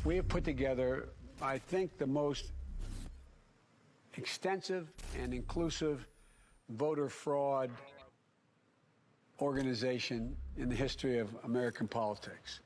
We have put together, I think, the most extensive and inclusive voter fraud organization in the history of American politics.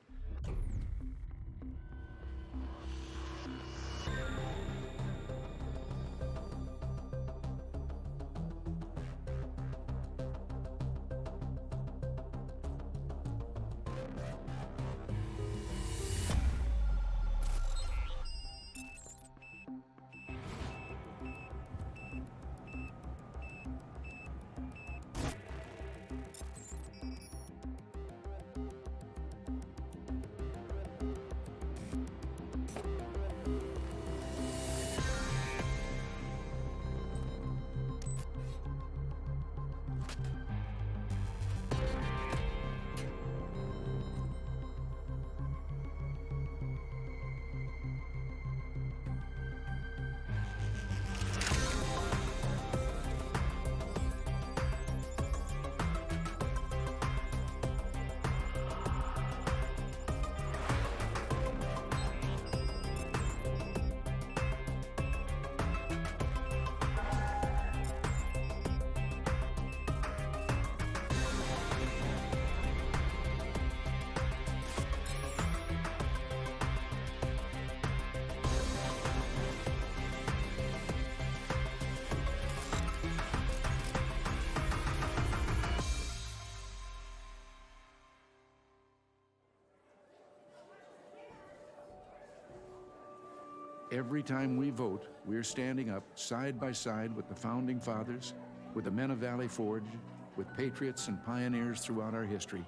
Every time we vote, we're standing up side by side with the Founding Fathers, with the men of Valley Forge, with patriots and pioneers throughout our history,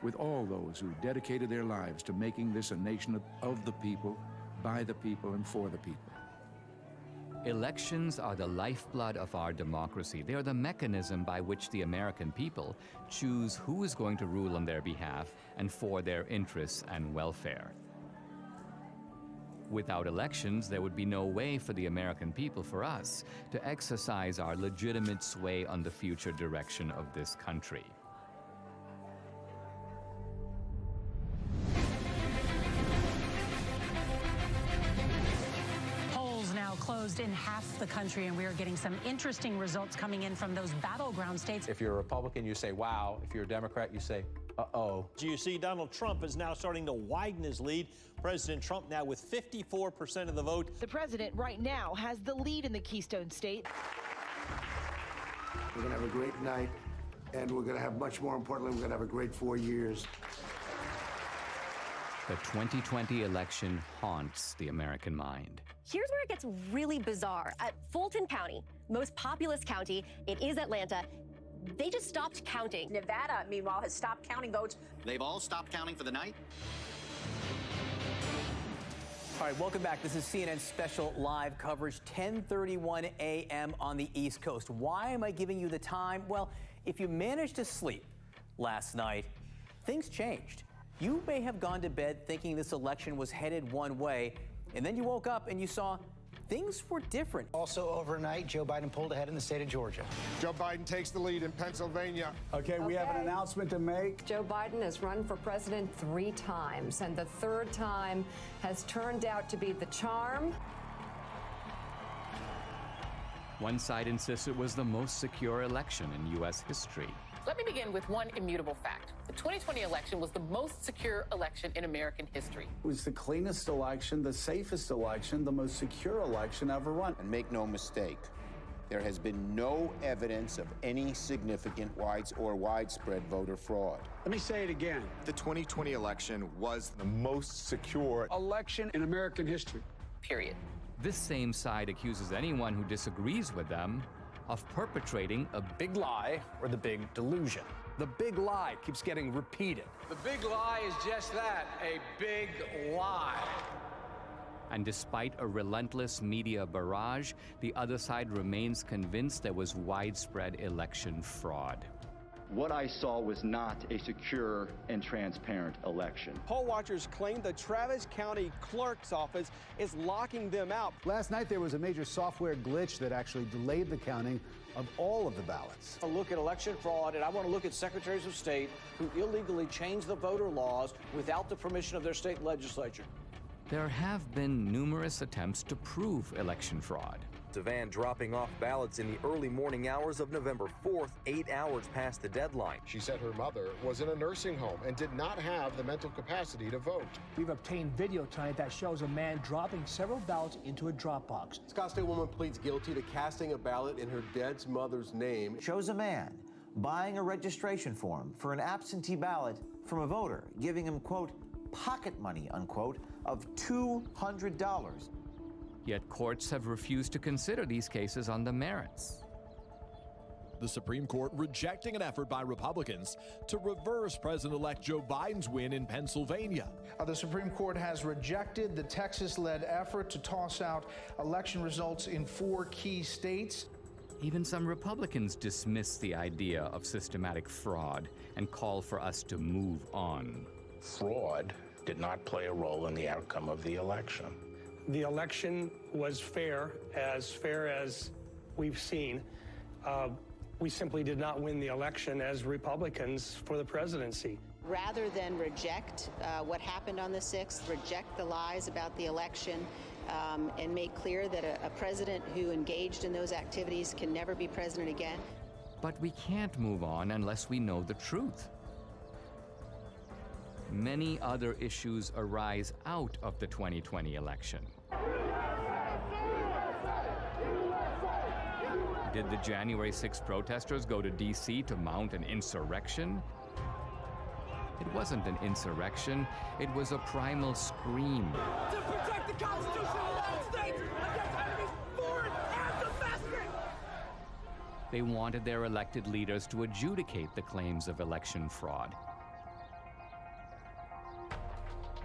with all those who dedicated their lives to making this a nation of the people, by the people, and for the people. Elections are the lifeblood of our democracy. They are the mechanism by which the American people choose who is going to rule on their behalf and for their interests and welfare. Without elections, there would be no way for the American people, for us, to exercise our legitimate sway on the future direction of this country. Polls now closed in half the country, and we are getting some interesting results coming in from those battleground states. If you're a Republican, you say, wow. If you're a Democrat, you say, uh-oh. You see, Donald Trump is now starting to widen his lead. President Trump now with 54% of the vote. The president right now has the lead in the Keystone State. We're going to have a great night, and we're going to have, much more importantly, we're going to have a great 4 years. The 2020 election haunts the American mind. Here's where it gets really bizarre. At Fulton County, most populous county, it is Atlanta, they just stopped counting. Nevada, meanwhile, has stopped counting votes. They've all stopped counting for the night. All right, welcome back. This is CNN's special live coverage, 10:31 a.m. on the East Coast. Why am I giving you the time? Well, if you managed to sleep last night, things changed. You may have gone to bed thinking this election was headed one way, and then you woke up and you saw things were different. Also overnight, Joe Biden pulled ahead in the state of Georgia. Joe Biden takes the lead in Pennsylvania. Okay, we have an announcement to make. Joe Biden has run for president 3 times, and the 3rd time has turned out to be the charm. One side insists it was the most secure election in U.S. history. Let me begin with one immutable fact. The 2020 election was the most secure election in American history. It was the cleanest election, the safest election, the most secure election ever run. And make no mistake, there has been no evidence of any significant widespread voter fraud. Let me say it again. The 2020 election was the most secure election in American history. Period. This same side accuses anyone who disagrees with them of perpetrating a big lie or the big delusion. The big lie keeps getting repeated. The big lie is just that, a big lie. And despite a relentless media barrage, the other side remains convinced there was widespread election fraud. What I saw was not a secure and transparent election. Poll watchers claim the Travis County Clerk's office is locking them out. Last night there was a major software glitch that actually delayed the counting of all of the ballots. I look at election fraud, and I want to look at secretaries of state who illegally changed the voter laws without the permission of their state legislature. There have been numerous attempts to prove election fraud. A van dropping off ballots in the early morning hours of November 4th, 8 hours past the deadline. She said her mother was in a nursing home and did not have the mental capacity to vote. We've obtained video tonight that shows a man dropping several ballots into a drop box. Scottsdale woman pleads guilty to casting a ballot in her dead mother's name. Shows a man buying a registration form for an absentee ballot from a voter, giving him, quote, pocket money, unquote, of $200. Yet courts have refused to consider these cases on the merits. The Supreme Court rejecting an effort by Republicans to reverse President-elect Joe Biden's win in Pennsylvania. The Supreme Court has rejected the Texas-led effort to toss out election results in 4 key states. Even some Republicans dismiss the idea of systematic fraud and call for us to move on. Fraud did not play a role in the outcome of the election. The election was fair as we've seen. We simply did not win the election as Republicans for the presidency. Rather than reject what happened on the 6th, reject the lies about the election, and make clear that a president who engaged in those activities can never be president again. But we can't move on unless we know the truth. Many other issues arise out of the 2020 election. Did the January 6th protesters go to D.C. to mount an insurrection? It wasn't an insurrection, it was a primal scream. To protect the Constitution of the United States against enemies foreign and domestic! They wanted their elected leaders to adjudicate the claims of election fraud.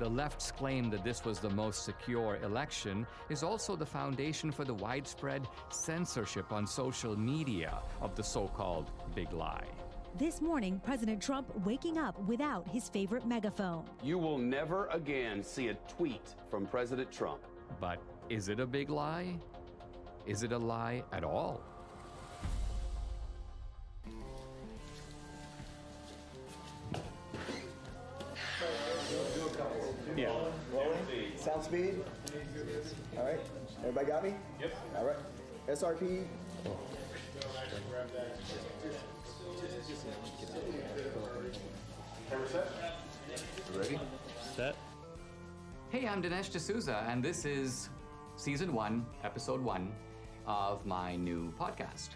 The left's claim that this was the most secure election is also the foundation for the widespread censorship on social media of the so-called big lie. This morning, President Trump waking up without his favorite megaphone. You will never again see a tweet from President Trump. But is it a big lie? Is it a lie at all? Yeah. Rolling. Sound speed. All right. Everybody got me? Yep. All right. SRP. Ready? Set. Hey, I'm Dinesh D'Souza, and this is Season 1, Episode 1 of my new podcast.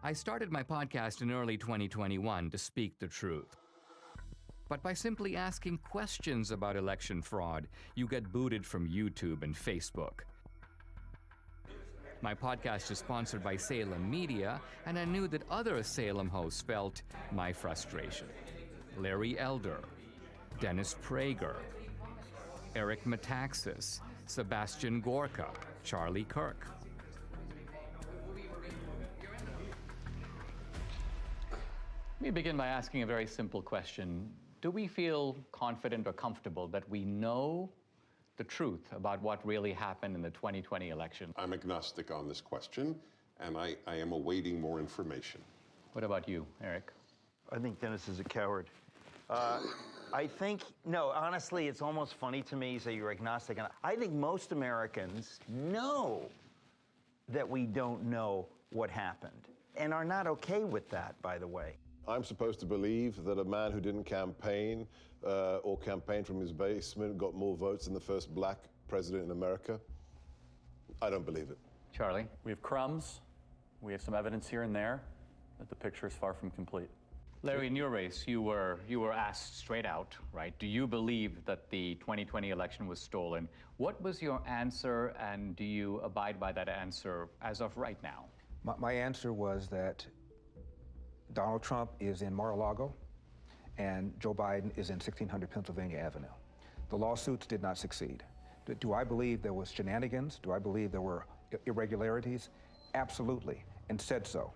I started my podcast in early 2021 to speak the truth. But by simply asking questions about election fraud, you get booted from YouTube and Facebook. My podcast is sponsored by Salem Media, and I knew that other Salem hosts felt my frustration. Larry Elder, Dennis Prager, Eric Metaxas, Sebastian Gorka, Charlie Kirk. Let me begin by asking a very simple question. Do we feel confident or comfortable that we know the truth about what really happened in the 2020 election? I'm agnostic on this question, and I am awaiting more information. What about you, Eric? I think Dennis is a coward. I think, no, honestly, it's almost funny to me you say you're agnostic. And I think most Americans know that we don't know what happened and are not okay with that, by the way. I'm supposed to believe that a man who didn't campaign or campaigned from his basement got more votes than the first black president in America. I don't believe it. Charlie? We have crumbs. We have some evidence here and there that the picture is far from complete. Larry, in your race, you were asked straight out, right? Do you believe that the 2020 election was stolen? What was your answer, and do you abide by that answer as of right now? My answer was that Donald Trump is in Mar-a-Lago, and Joe Biden is in 1600 Pennsylvania Avenue. The lawsuits did not succeed. Do I believe there was shenanigans? Do I believe there were irregularities? Absolutely, and said so.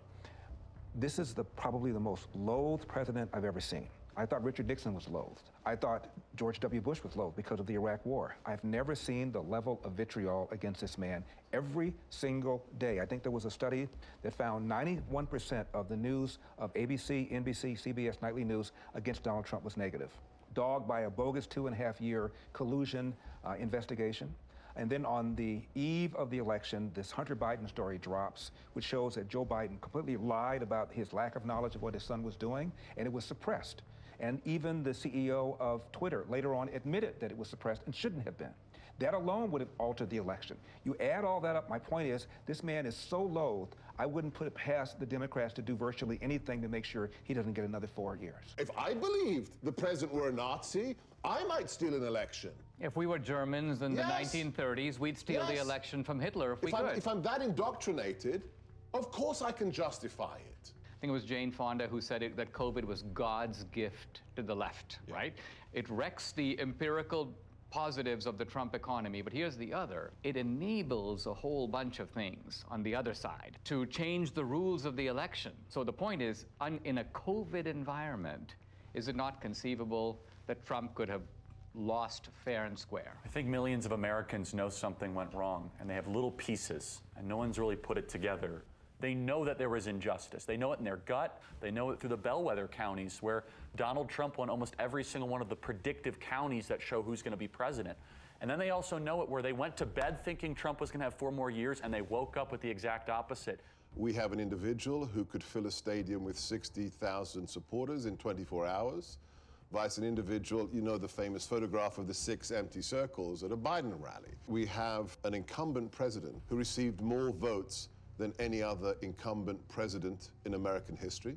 This is probably the most loathed president I've ever seen. I thought Richard Nixon was loathed. I thought George W. Bush was loathed because of the Iraq War. I've never seen the level of vitriol against this man every single day. I think there was a study that found 91% of the news of ABC, NBC, CBS nightly news against Donald Trump was negative. dogged by a bogus 2.5-year collusion investigation. And then on the eve of the election, this Hunter Biden story drops, which shows that Joe Biden completely lied about his lack of knowledge of what his son was doing, and it was suppressed. And even the CEO of Twitter later on admitted that it was suppressed and shouldn't have been. That alone would have altered the election. You add all that up, my point is, this man is so loathed, I wouldn't put it past the Democrats to do virtually anything to make sure he doesn't get another 4 years. If I believed the president were a Nazi, I might steal an election. If we were Germans in Yes. the 1930s, we'd steal the Yes. election from Hitler if we could. If I'm that indoctrinated, of course I can justify it. I think it was Jane Fonda who said that COVID was God's gift to the left, right? It wrecks the empirical positives of the Trump economy, but here's the other. It enables a whole bunch of things on the other side to change the rules of the election. So the point is, in a COVID environment, is it not conceivable that Trump could have lost fair and square? I think millions of Americans know something went wrong, and they have little pieces, and no one's really put it together. They know that there was injustice. They know it in their gut. They know it through the bellwether counties where Donald Trump won almost every single one of the predictive counties that show who's going to be president. And then they also know it where they went to bed thinking Trump was going to have 4 more years, and they woke up with the exact opposite. We have an individual who could fill a stadium with 60,000 supporters in 24 hours, vice an individual, you know the famous photograph of the 6 empty circles at a Biden rally. We have an incumbent president who received more votes than any other incumbent president in American history,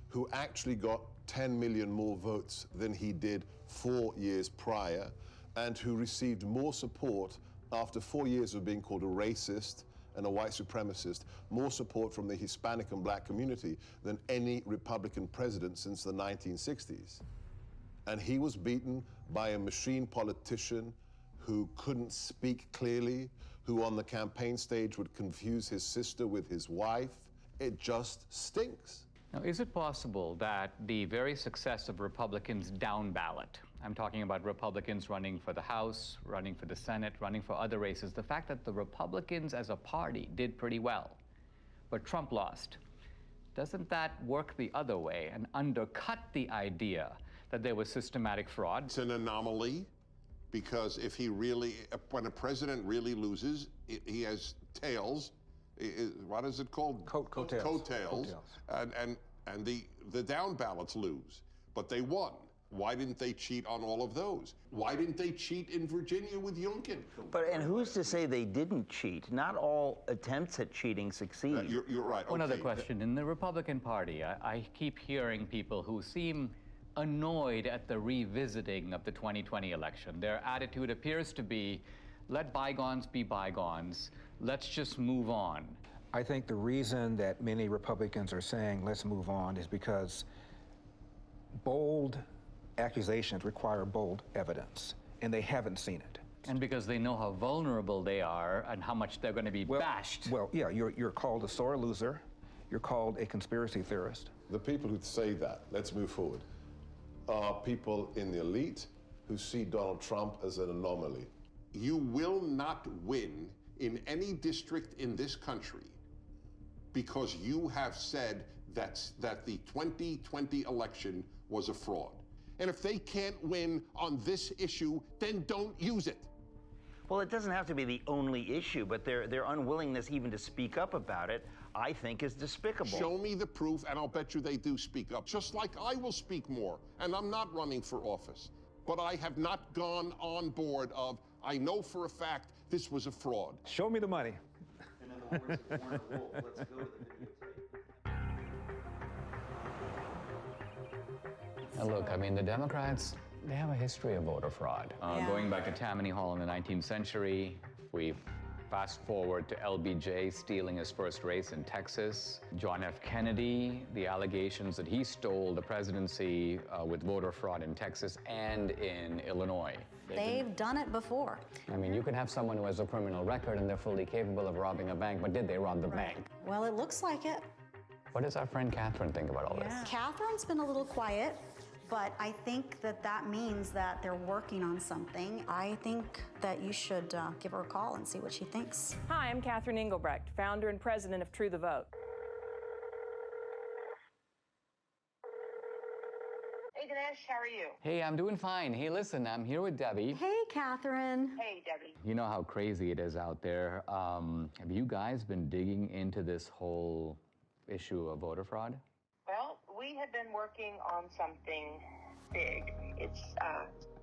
who actually got 10 million more votes than he did 4 years prior, and who received more support after 4 years of being called a racist and a white supremacist, more support from the Hispanic and black community than any Republican president since the 1960s. And he was beaten by a machine politician who couldn't speak clearly, who on the campaign stage would confuse his sister with his wife. It just stinks. Now, is it possible that the very success of Republicans down ballot, I'm talking about Republicans running for the House, running for the Senate, running for other races, the fact that the Republicans as a party did pretty well, but Trump lost, doesn't that work the other way and undercut the idea that there was systematic fraud? It's an anomaly, because if he really, when a president really loses, he has tails. What is it called? Coattails. Coattails. And the down ballots lose, but they won. Why didn't they cheat on all of those? Why didn't they cheat in Virginia with Youngkin? And who's to say they didn't cheat? Not all attempts at cheating succeed. You're right. One okay. other question. In the Republican Party, I keep hearing people who seem annoyed at the revisiting of the 2020 election. Their attitude appears to be, let bygones be bygones. Let's just move on. I think the reason that many Republicans are saying let's move on is because bold accusations require bold evidence, and they haven't seen it. And because they know how vulnerable they are and how much they're going to be bashed. Well, yeah, you're called a sore loser. You're called a conspiracy theorist. The people who say that, let's move forward, are people in the elite who see Donald Trump as an anomaly. You will not win in any district in this country because you have said that the 2020 election was a fraud. And if they can't win on this issue, then don't use it. Well, it doesn't have to be the only issue, but their unwillingness even to speak up about it, I think, is despicable. Show me the proof, and I'll bet you they do speak up. Just like I will speak more, and I'm not running for office. But I have not gone on board of, I know for a fact this was a fraud. Show me the money. In other words, if we're in a rule, let's go to the videotape. Now look, I mean, the Democrats, they have a history of voter fraud. Going back to Tammany Hall in the 19th century, we fast forward to LBJ stealing his first race in Texas, John F. Kennedy, the allegations that he stole the presidency with voter fraud in Texas and in Illinois. They've done it before. I mean, you can have someone who has a criminal record and they're fully capable of robbing a bank, but did they rob the bank? Well, it looks like it. What does our friend Catherine think about all this? Catherine's been a little quiet, but I think that means that they're working on something. I think that you should give her a call and see what she thinks. Hi, I'm Catherine Engelbrecht, founder and president of True the Vote. Hey, Dinesh, Dinesh. How are you? Hey, I'm doing fine. Hey, listen, I'm here with Debbie. Hey, Catherine. Hey, Debbie. You know how crazy it is out there. Have you guys been digging into this whole issue of voter fraud? Well, we have been working on something big. It's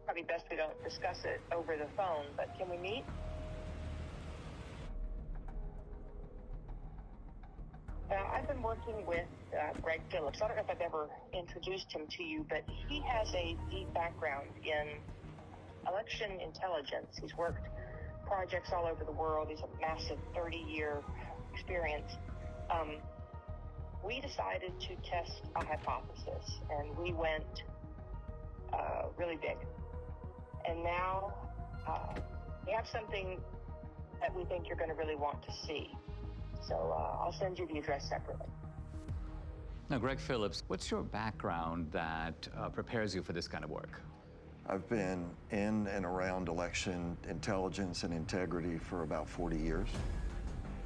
probably best we don't discuss it over the phone, but can we meet? I've been working with Greg Phillips. I don't know if I've ever introduced him to you, but he has a deep background in election intelligence. He's worked projects all over the world. He's a massive 30-year experience. We decided to test a hypothesis, and we went really big. And now we have something that we think you're going to really want to see. So I'll send you the address separately. Now, Greg Phillips, what's your background that prepares you for this kind of work? I've been in and around election intelligence and integrity for about 40 years.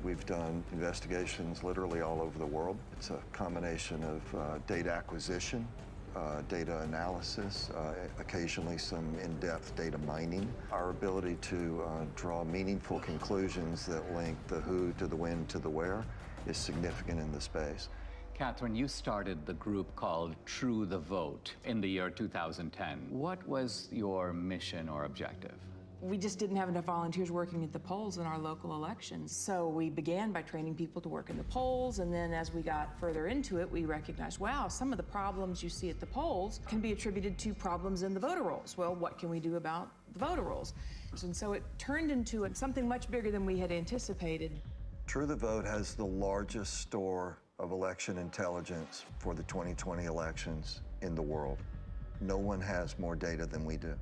We've done investigations literally all over the world. It's a combination of data acquisition, data analysis, occasionally some in-depth data mining. Our ability to draw meaningful conclusions that link the who to the when to the where is significant in the space. Catherine, you started the group called True the Vote in the year 2010. What was your mission or objective? We just didn't have enough volunteers working at the polls in our local elections. So we began by training people to work in the polls, and then as we got further into it, we recognized, wow, some of the problems you see at the polls can be attributed to problems in the voter rolls. Well, what can we do about the voter rolls? And so it turned into something much bigger than we had anticipated. True the Vote has the largest store of election intelligence for the 2020 elections in the world. No one has more data than we do.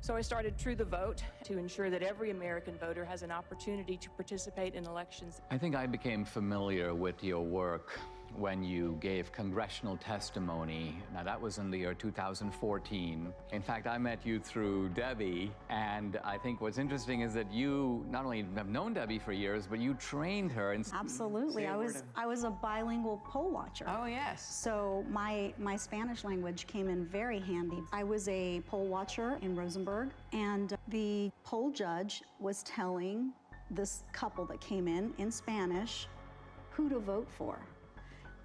So I started True the Vote to ensure that every American voter has an opportunity to participate in elections. I think I became familiar with your work when you gave congressional testimony. Now, that was in the year 2014. In fact, I met you through Debbie, and I think what's interesting is that you not only have known Debbie for years, but you trained her. Absolutely. I was a bilingual poll watcher. Oh, yes. So my Spanish language came in very handy. I was a poll watcher in Rosenberg, and the poll judge was telling this couple that came in Spanish who to vote for.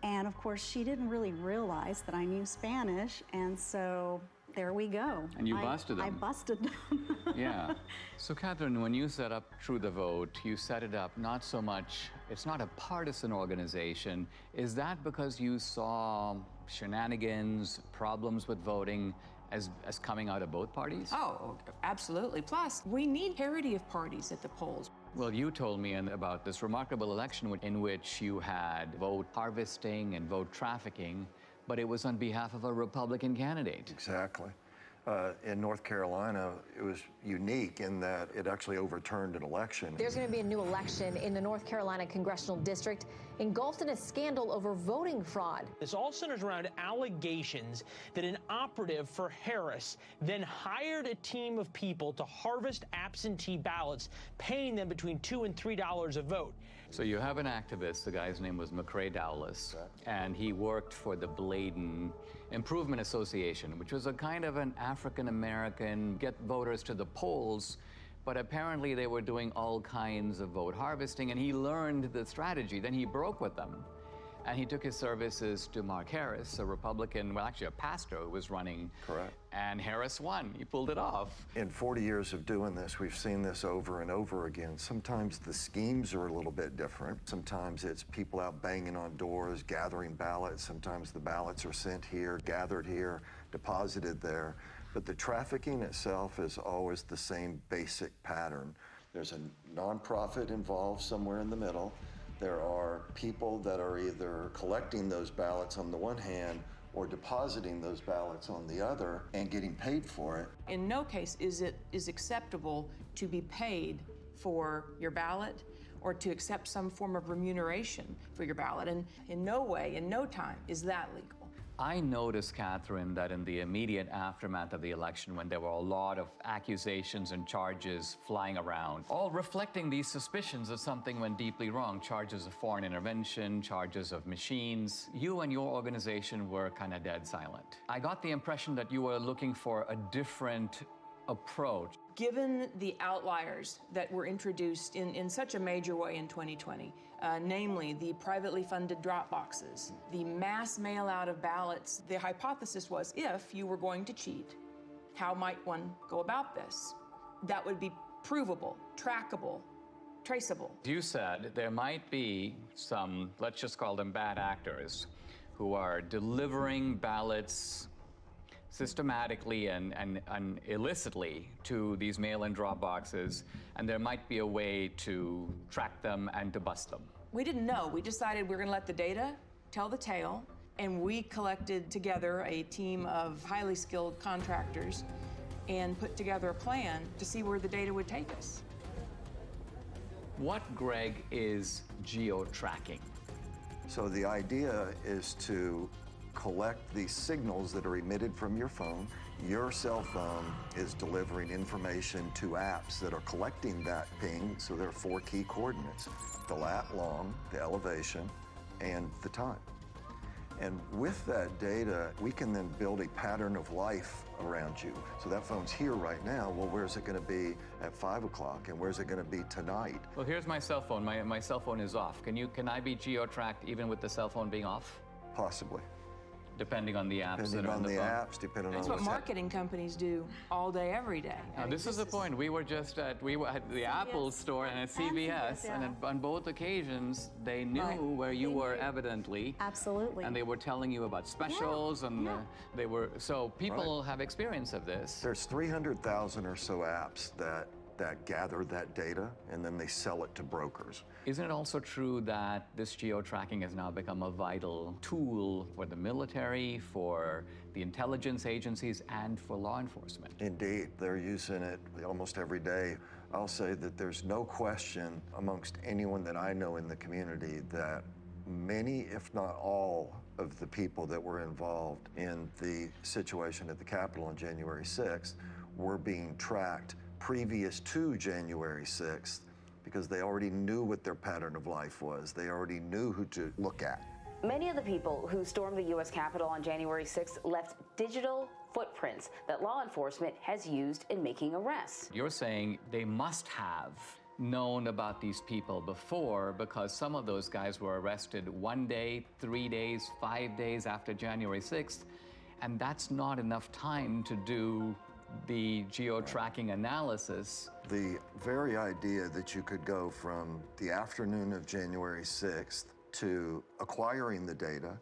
And of course, she didn't really realize that I knew Spanish, and so there we go. And you busted them. I busted them. Yeah. So, Catherine, when you set up True the Vote, you set it up not so much, it's not a partisan organization. Is that because you saw shenanigans, problems with voting as coming out of both parties? Oh, absolutely. Plus, we need parity of parties at the polls. Well, you told me about this remarkable election in which you had vote harvesting and vote trafficking, but it was on behalf of a Republican candidate. Exactly. In North Carolina, it was unique in that it actually overturned an election. There's going to be a new election in the North Carolina congressional district engulfed in a scandal over voting fraud. This all centers around allegations that an operative for Harris then hired a team of people to harvest absentee ballots, paying them between $2 and $3 a vote. So you have an activist, the guy's name was McCrae Dowless, and he worked for the Bladen Improvement Association, which was a kind of an African-American get voters to the polls, but apparently they were doing all kinds of vote harvesting, and he learned the strategy. Then he broke with them, and he took his services to Mark Harris, a Republican, well, actually a pastor who was running. Correct. And Harris won. He pulled it off. In 40 years of doing this, we've seen this over and over again. Sometimes the schemes are a little bit different. Sometimes it's people out banging on doors, gathering ballots. Sometimes the ballots are sent here, gathered here, deposited there. But the trafficking itself is always the same basic pattern. There's a nonprofit involved somewhere in the middle. There are people that are either collecting those ballots on the one hand or depositing those ballots on the other and getting paid for it. In no case is it acceptable to be paid for your ballot or to accept some form of remuneration for your ballot. And in no way, in no time, is that legal. I noticed, Catherine, that in the immediate aftermath of the election, when there were a lot of accusations and charges flying around, all reflecting these suspicions that something went deeply wrong, charges of foreign intervention, charges of machines, you and your organization were kind of dead silent. I got the impression that you were looking for a different approach. Given the outliers that were introduced in such a major way in 2020, namely the privately funded drop boxes, the mass mail out of ballots, the hypothesis was if you were going to cheat, how might one go about this? That would be provable, trackable, traceable. You said there might be some, let's just call them bad actors, who are delivering ballots systematically and illicitly to these mail-in drop boxes, and there might be a way to track them and to bust them. We didn't know. We decided we were going to let the data tell the tale, and we collected together a team of highly skilled contractors and put together a plan to see where the data would take us. What, Greg, is geo-tracking? So the idea is to collect these signals that are emitted from your phone. Your cell phone is delivering information to apps that are collecting that ping, so there are 4 key coordinates: the lat long, the elevation, and the time. And with that data, we can then build a pattern of life around you. So that phone's here right now. Well, where's it going to be at 5 o'clock, and where's it going to be tonight? Well, here's my cell phone. My cell phone is off. Can I be geo-tracked even with the cell phone being off? Possibly. Depending on the apps that are on the phone. Depending on the apps, depending on That's what marketing companies do all day, every day. Now, this is the point. We were at the Apple store and at CVS, and on both occasions, they knew where you were evidently. Absolutely. And they were telling you about specials, and they were, so people have experience of this. There's 300,000 or so apps that gather that data, and then they sell it to brokers. Isn't it also true that this geo-tracking has now become a vital tool for the military, for the intelligence agencies, and for law enforcement? Indeed, they're using it almost every day. I'll say that there's no question amongst anyone that I know in the community that many, if not all, of the people that were involved in the situation at the Capitol on January 6th were being tracked previous to January 6th, because they already knew what their pattern of life was. They already knew who to look at. Many of the people who stormed the U.S. Capitol on January 6th left digital footprints that law enforcement has used in making arrests. You're saying they must have known about these people before, because some of those guys were arrested 1 day, 3 days, 5 days after January 6th, and that's not enough time to do the geo-tracking analysis. The very idea that you could go from the afternoon of January 6th to acquiring the data,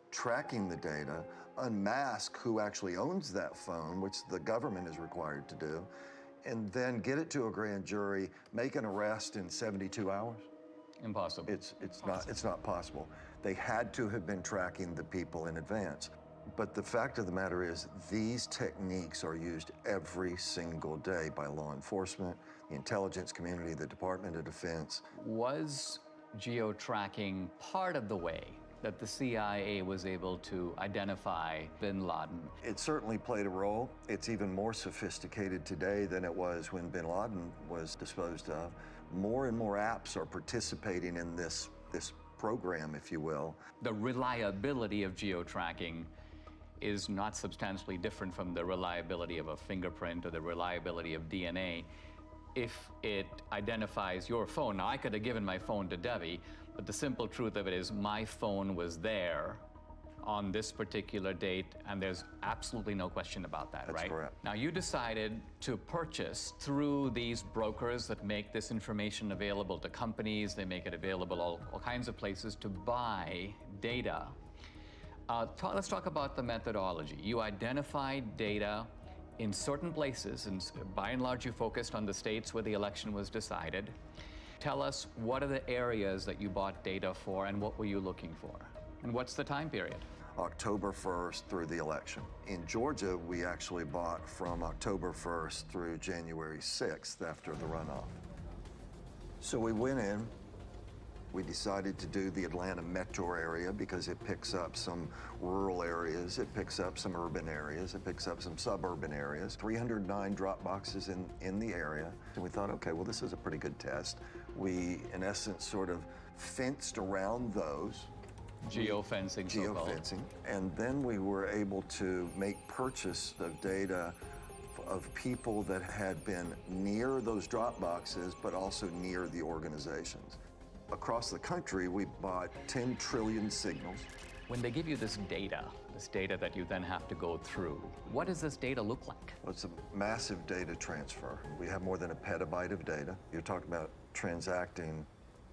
tracking the data, unmask who actually owns that phone, which the government is required to do, and then get it to a grand jury, make an arrest in 72 hours? Impossible. It's not possible. They had to have been tracking the people in advance. But the fact of the matter is, these techniques are used every single day by law enforcement, the intelligence community, the Department of Defense. Was geo-tracking part of the way that the CIA was able to identify bin Laden? It certainly played a role. It's even more sophisticated today than it was when bin Laden was disposed of. More and more apps are participating in this program, if you will. The reliability of geo-tracking is not substantially different from the reliability of a fingerprint or the reliability of DNA. If it identifies your phone, now I could have given my phone to Debbie, but the simple truth of it is my phone was there on this particular date, and there's absolutely no question about that, right? That's correct. Now, you decided to purchase through these brokers that make this information available to companies, they make it available all kinds of places to buy data. Let's talk about the methodology. You identified data in certain places, and by and large you focused on the states where the election was decided. Tell us, what are the areas that you bought data for, and what were you looking for? And what's the time period? October 1st through the election. In Georgia, we actually bought from October 1st through January 6th after the runoff. So we went in, We decided to do the Atlanta metro area because it picks up some rural areas, it picks up some urban areas, it picks up some suburban areas. 309 drop boxes in the area. And we thought, okay, well, this is a pretty good test. We, in essence, sort of fenced around those. Geofencing, so-called. Geofencing. And then we were able to make purchase of data of people that had been near those drop boxes, but also near the organizations. Across the country, we bought 10 trillion signals. When they give you this data that you then have to go through, what does this data look like? Well, it's a massive data transfer. We have more than a petabyte of data. You're talking about transacting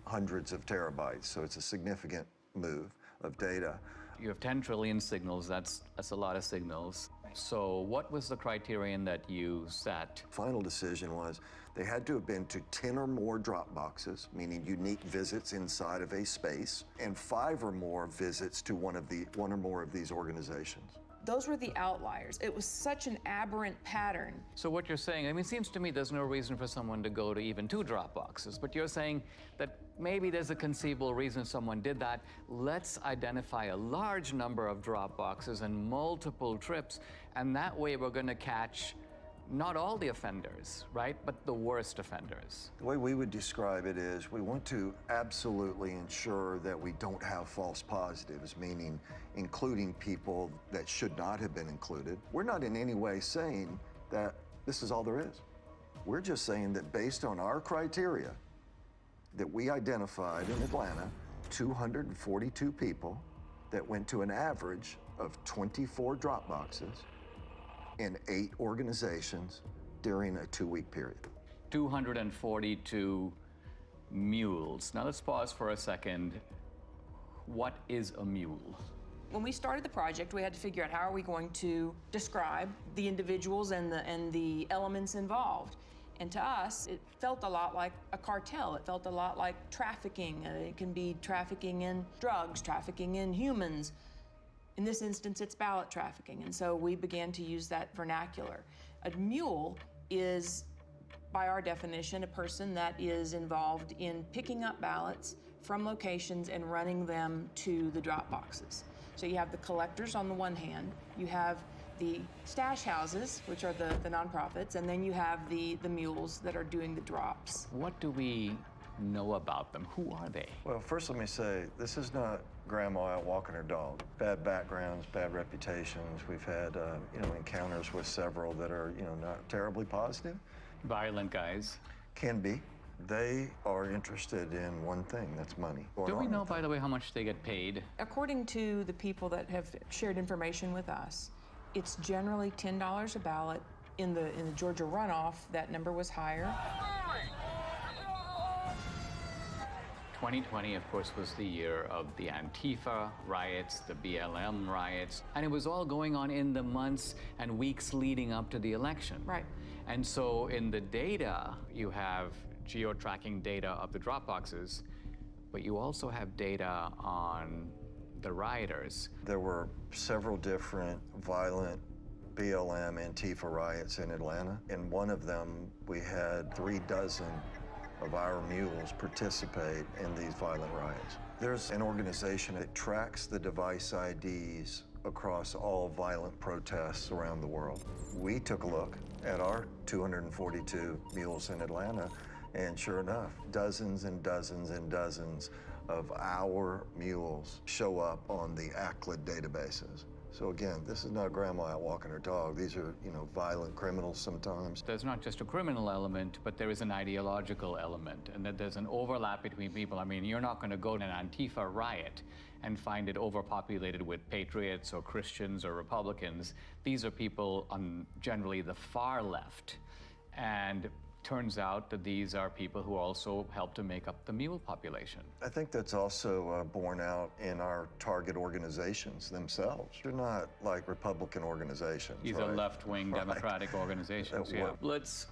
hundreds of terabytes, so it's a significant move of data. You have 10 trillion signals, that's a lot of signals. So what was the criterion that you set? Final decision was they had to have been to 10 or more drop boxes, meaning unique visits inside of a space, and 5 or more visits to one or more of these organizations. Those were the outliers. It was such an aberrant pattern. So what you're saying, I mean, it seems to me there's no reason for someone to go to even 2 drop boxes, but you're saying that maybe there's a conceivable reason someone did that. Let's identify a large number of drop boxes and multiple trips, and that way we're gonna catch not all the offenders, right, but the worst offenders. The way we would describe it is we want to absolutely ensure that we don't have false positives, meaning including people that should not have been included. We're not in any way saying that this is all there is. We're just saying that based on our criteria that we identified in Atlanta, 242 people that went to an average of 24 drop boxes in 8 organizations during a 2-week period. 242 mules. Now let's pause for a second. What is a mule? When we started the project, we had to figure out how are we going to describe the individuals and the elements involved. And to us, it felt a lot like a cartel. It felt a lot like trafficking. It can be trafficking in drugs, trafficking in humans. In this instance, it's ballot trafficking, and so we began to use that vernacular. A mule is, by our definition, a person that is involved in picking up ballots from locations and running them to the drop boxes. So you have the collectors on the one hand, you have the stash houses, which are the nonprofits, and then you have the mules that are doing the drops. What do we know about them? Who are they? Well, first let me say, this is not grandma out walking her dog. Bad backgrounds, bad reputations. We've had, encounters with several that are, not terribly positive. Violent guys. Can be. They are interested in one thing, that's money. Do we know, by the way, how much they get paid? According to the people that have shared information with us, it's generally $10 a ballot. In the Georgia runoff, that number was higher. 2020, of course, was the year of the Antifa riots, the BLM riots, and it was all going on in the months and weeks leading up to the election. Right. And so in the data, you have geo-tracking data of the drop boxes, but you also have data on the rioters. There were several different violent BLM Antifa riots in Atlanta. In one of them, we had 36 of our mules participate in these violent riots. There's an organization that tracks the device IDs across all violent protests around the world. We took a look at our 242 mules in Atlanta, and sure enough, dozens and dozens and dozens of our mules show up on the ACLID databases. So again, this is not grandma out walking her dog. These are, violent criminals sometimes. There's not just a criminal element, but there is an ideological element, and that there's an overlap between people. I mean, you're not going to go to an Antifa riot and find it overpopulated with patriots or Christians or Republicans. These are people on generally the far left. And turns out that these are people who also help to make up the mule population. I think that's also borne out in our target organizations themselves. They're not like Republican organizations. These are left-wing Democratic organizations, yeah. Let's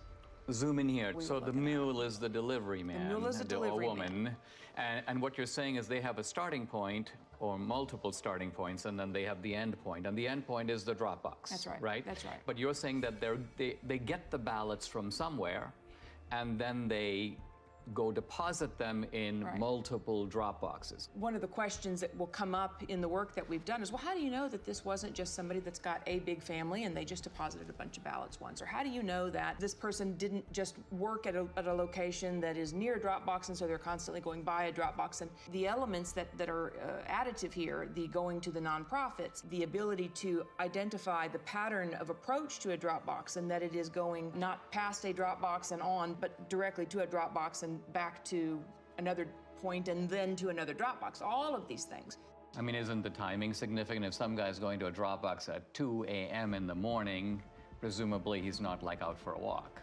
zoom in here. So the mule is the delivery man. The mule is the delivery woman. And what you're saying is they have a starting point or multiple starting points, and then they have the end point. And the end point is the drop box. That's right. Right? That's right. But you're saying that they get the ballots from somewhere, and then they go deposit them in multiple drop boxes. One of the questions that will come up in the work that we've done is, well, how do you know that this wasn't just somebody that's got a big family and they just deposited a bunch of ballots once? Or how do you know that this person didn't just work at a location that is near a drop box and so they're constantly going by a drop box? And the elements that are additive here, the going to the nonprofits, the ability to identify the pattern of approach to a drop box, and that it is going not past a drop box and on, but directly to a drop box and back to another point and then to another drop box. All of these things. I mean, isn't the timing significant? If some guy's going to a drop box at 2 a.m. in the morning, presumably he's not like out for a walk.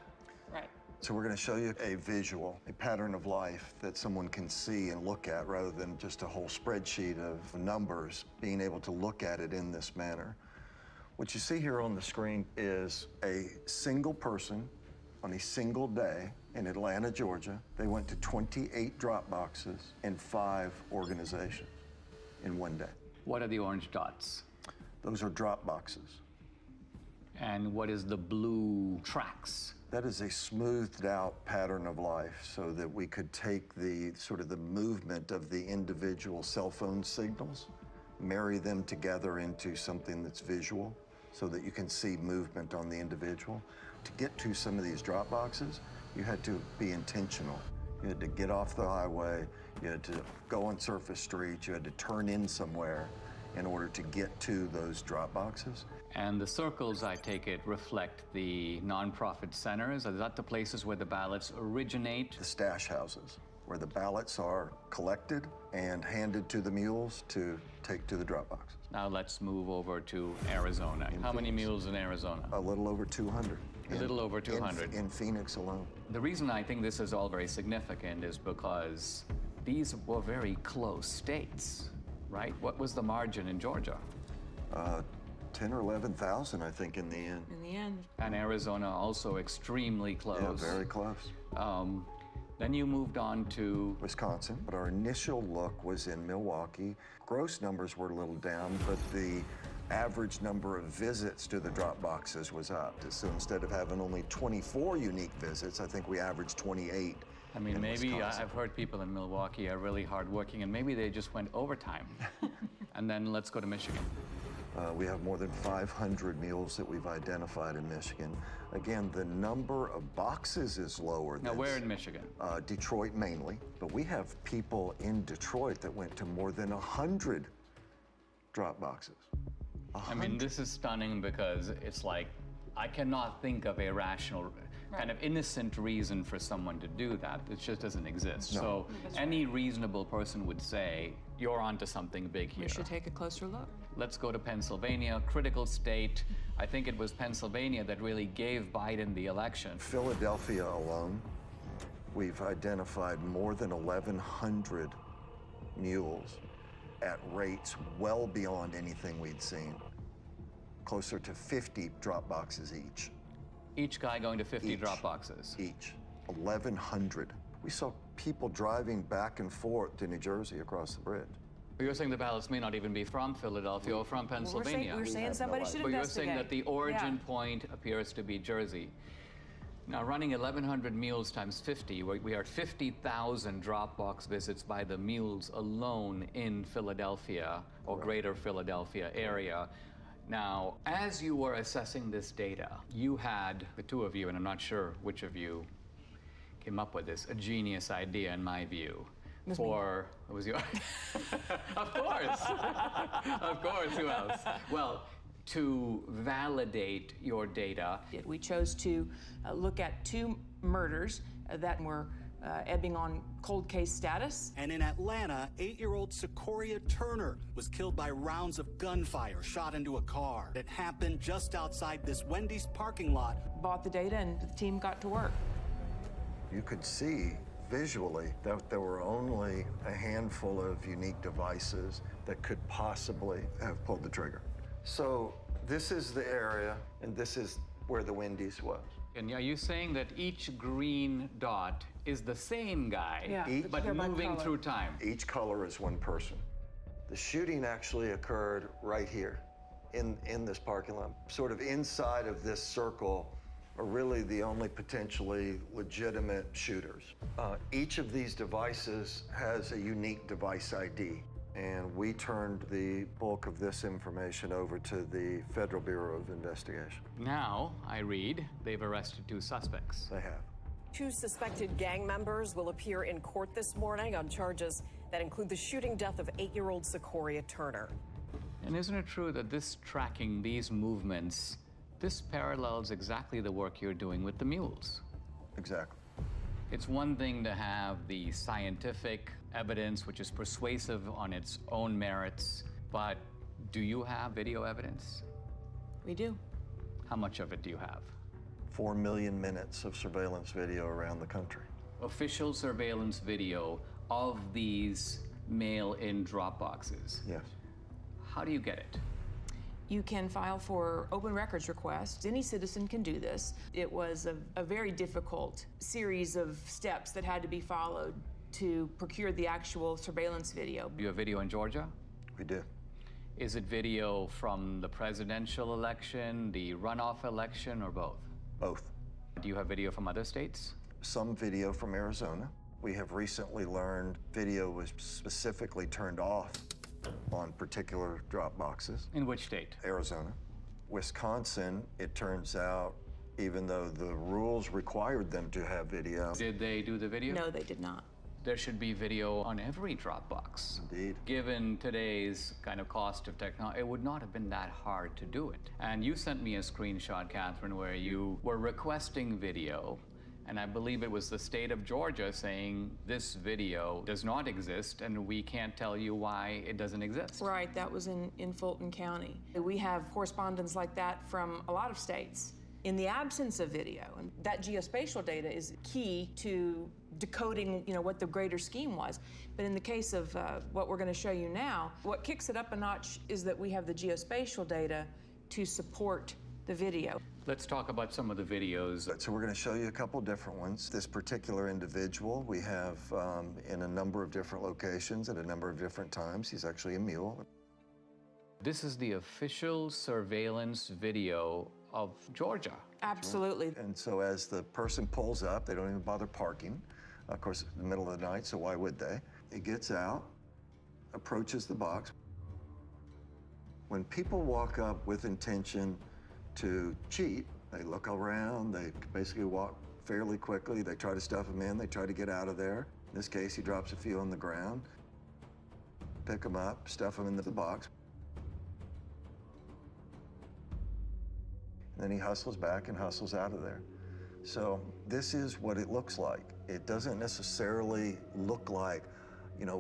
Right. So we're going to show you a visual, a pattern of life that someone can see and look at rather than just a whole spreadsheet of numbers, being able to look at it in this manner. What you see here on the screen is a single person on a single day in Atlanta, Georgia. They went to 28 drop boxes in 5 organizations in one day. What are the orange dots? Those are drop boxes. And what is the blue tracks? That is a smoothed out pattern of life so that we could take the sort of the movement of the individual cell phone signals, marry them together into something that's visual so that you can see movement on the individual. To get to some of these drop boxes, you had to be intentional. You had to get off the highway, you had to go on surface streets, you had to turn in somewhere in order to get to those drop boxes. And the circles, I take it, reflect the nonprofit centers. Are that the places where the ballots originate? The stash houses, where the ballots are collected and handed to the mules to take to the drop boxes. Now let's move over to Arizona. How many mules in Arizona? A little over 200. A little over 200. In Phoenix alone. The reason I think this is all very significant is because these were very close states, right? What was the margin in Georgia? 10 or 11,000, I think, in the end. In the end. And Arizona also extremely close. Yeah, very close. Then you moved on to Wisconsin, but our initial look was in Milwaukee. Gross numbers were a little down, but the average number of visits to the drop boxes was up. So instead of having only 24 unique visits, I think we averaged 28. I mean, maybe I've heard people in Milwaukee are really hardworking, and maybe they just went overtime. And then let's go to Michigan. We have more than 500 mules that we've identified in Michigan. Again, the number of boxes is lower. Now, where in Michigan? Detroit mainly, but we have people in Detroit that went to more than 100 drop boxes. 100. I mean, this is stunning because it's like, I cannot think of a rational, kind of innocent reason for someone to do that. It just doesn't exist. No. So any reasonable person would say, you're onto something big here. We should take a closer look. Let's go to Pennsylvania, critical state. I think it was Pennsylvania that really gave Biden the election. Philadelphia alone, we've identified more than 1,100 mules at rates well beyond anything we'd seen. Closer to 50 drop boxes each. Each guy going to 50 drop boxes? Each. 1,100. We saw people driving back and forth to New Jersey across the bridge. But you're saying the ballots may not even be from Philadelphia or from Pennsylvania. We're saying somebody should investigate. But you're investigate. saying that the origin point appears to be Jersey. Now, running 1,100 mules times 50, we are at 50,000 drop box visits by the mules alone in Philadelphia or greater Philadelphia area. Now, as you were assessing this data, you had, the two of you, and I'm not sure which of you came up with this, a genius idea in my view. It was your, of course, of course, who else? Well, to validate your data. We chose to look at 2 murders that were ebbing on cold case status. And in Atlanta, 8-year-old Secoria Turner was killed by rounds of gunfire shot into a car. It happened just outside this Wendy's parking lot. Bought the data and the team got to work. You could see visually that there were only a handful of unique devices that could possibly have pulled the trigger. So this is the area, and this is where the Wendy's was. And are you saying that each green dot is the same guy, but moving through time? Each color is one person. The shooting actually occurred right here in this parking lot, sort of inside of this circle are really the only potentially legitimate shooters. Each of these devices has a unique device ID, and we turned the bulk of this information over to the Federal Bureau of Investigation. Now, I read, they've arrested 2 suspects. They have. 2 suspected gang members will appear in court this morning on charges that include the shooting death of 8-year-old Secoria Turner. And isn't it true that this tracking, these movements, this parallels exactly the work you're doing with the Mules? Exactly. It's one thing to have the scientific evidence, which is persuasive on its own merits, but do you have video evidence? We do. How much of it do you have? 4 million minutes of surveillance video around the country. Official surveillance video of these mail-in drop boxes. Yes. How do you get it? You can file for open records requests. Any citizen can do this. It was a very difficult series of steps that had to be followed to procure the actual surveillance video. Do you have video in Georgia? We do. Is it video from the presidential election, the runoff election, or both? Both. Do you have video from other states? Some video from Arizona. We have recently learned video was specifically turned off on particular drop boxes. In which state? Arizona. Wisconsin, it turns out, even though the rules required them to have video. Did they do the video? No, they did not. There should be video on every Dropbox. Indeed. Given today's kind of cost of technology, it would not have been that hard to do it. And you sent me a screenshot, Catherine, where you were requesting video, and I believe it was the state of Georgia saying this video does not exist, and we can't tell you why it doesn't exist. Right, that was in Fulton County. We have correspondence like that from a lot of states. In the absence of video, and that geospatial data is key to decoding, what the greater scheme was. But in the case of what we're going to show you now, what kicks it up a notch is that we have the geospatial data to support the video. Let's talk about some of the videos. So we're going to show you a couple different ones. This particular individual we have in a number of different locations at a number of different times. He's actually a mule. This is the official surveillance video of Georgia. Absolutely. And so as the person pulls up, they don't even bother parking. Of course, it's the middle of the night, so why would they? He gets out, approaches the box. When people walk up with intention to cheat, they look around, they basically walk fairly quickly, they try to stuff them in, they try to get out of there. In this case, he drops a few on the ground, pick them up, stuff them into the box. And then he hustles back and hustles out of there. So this is what it looks like. It doesn't necessarily look like,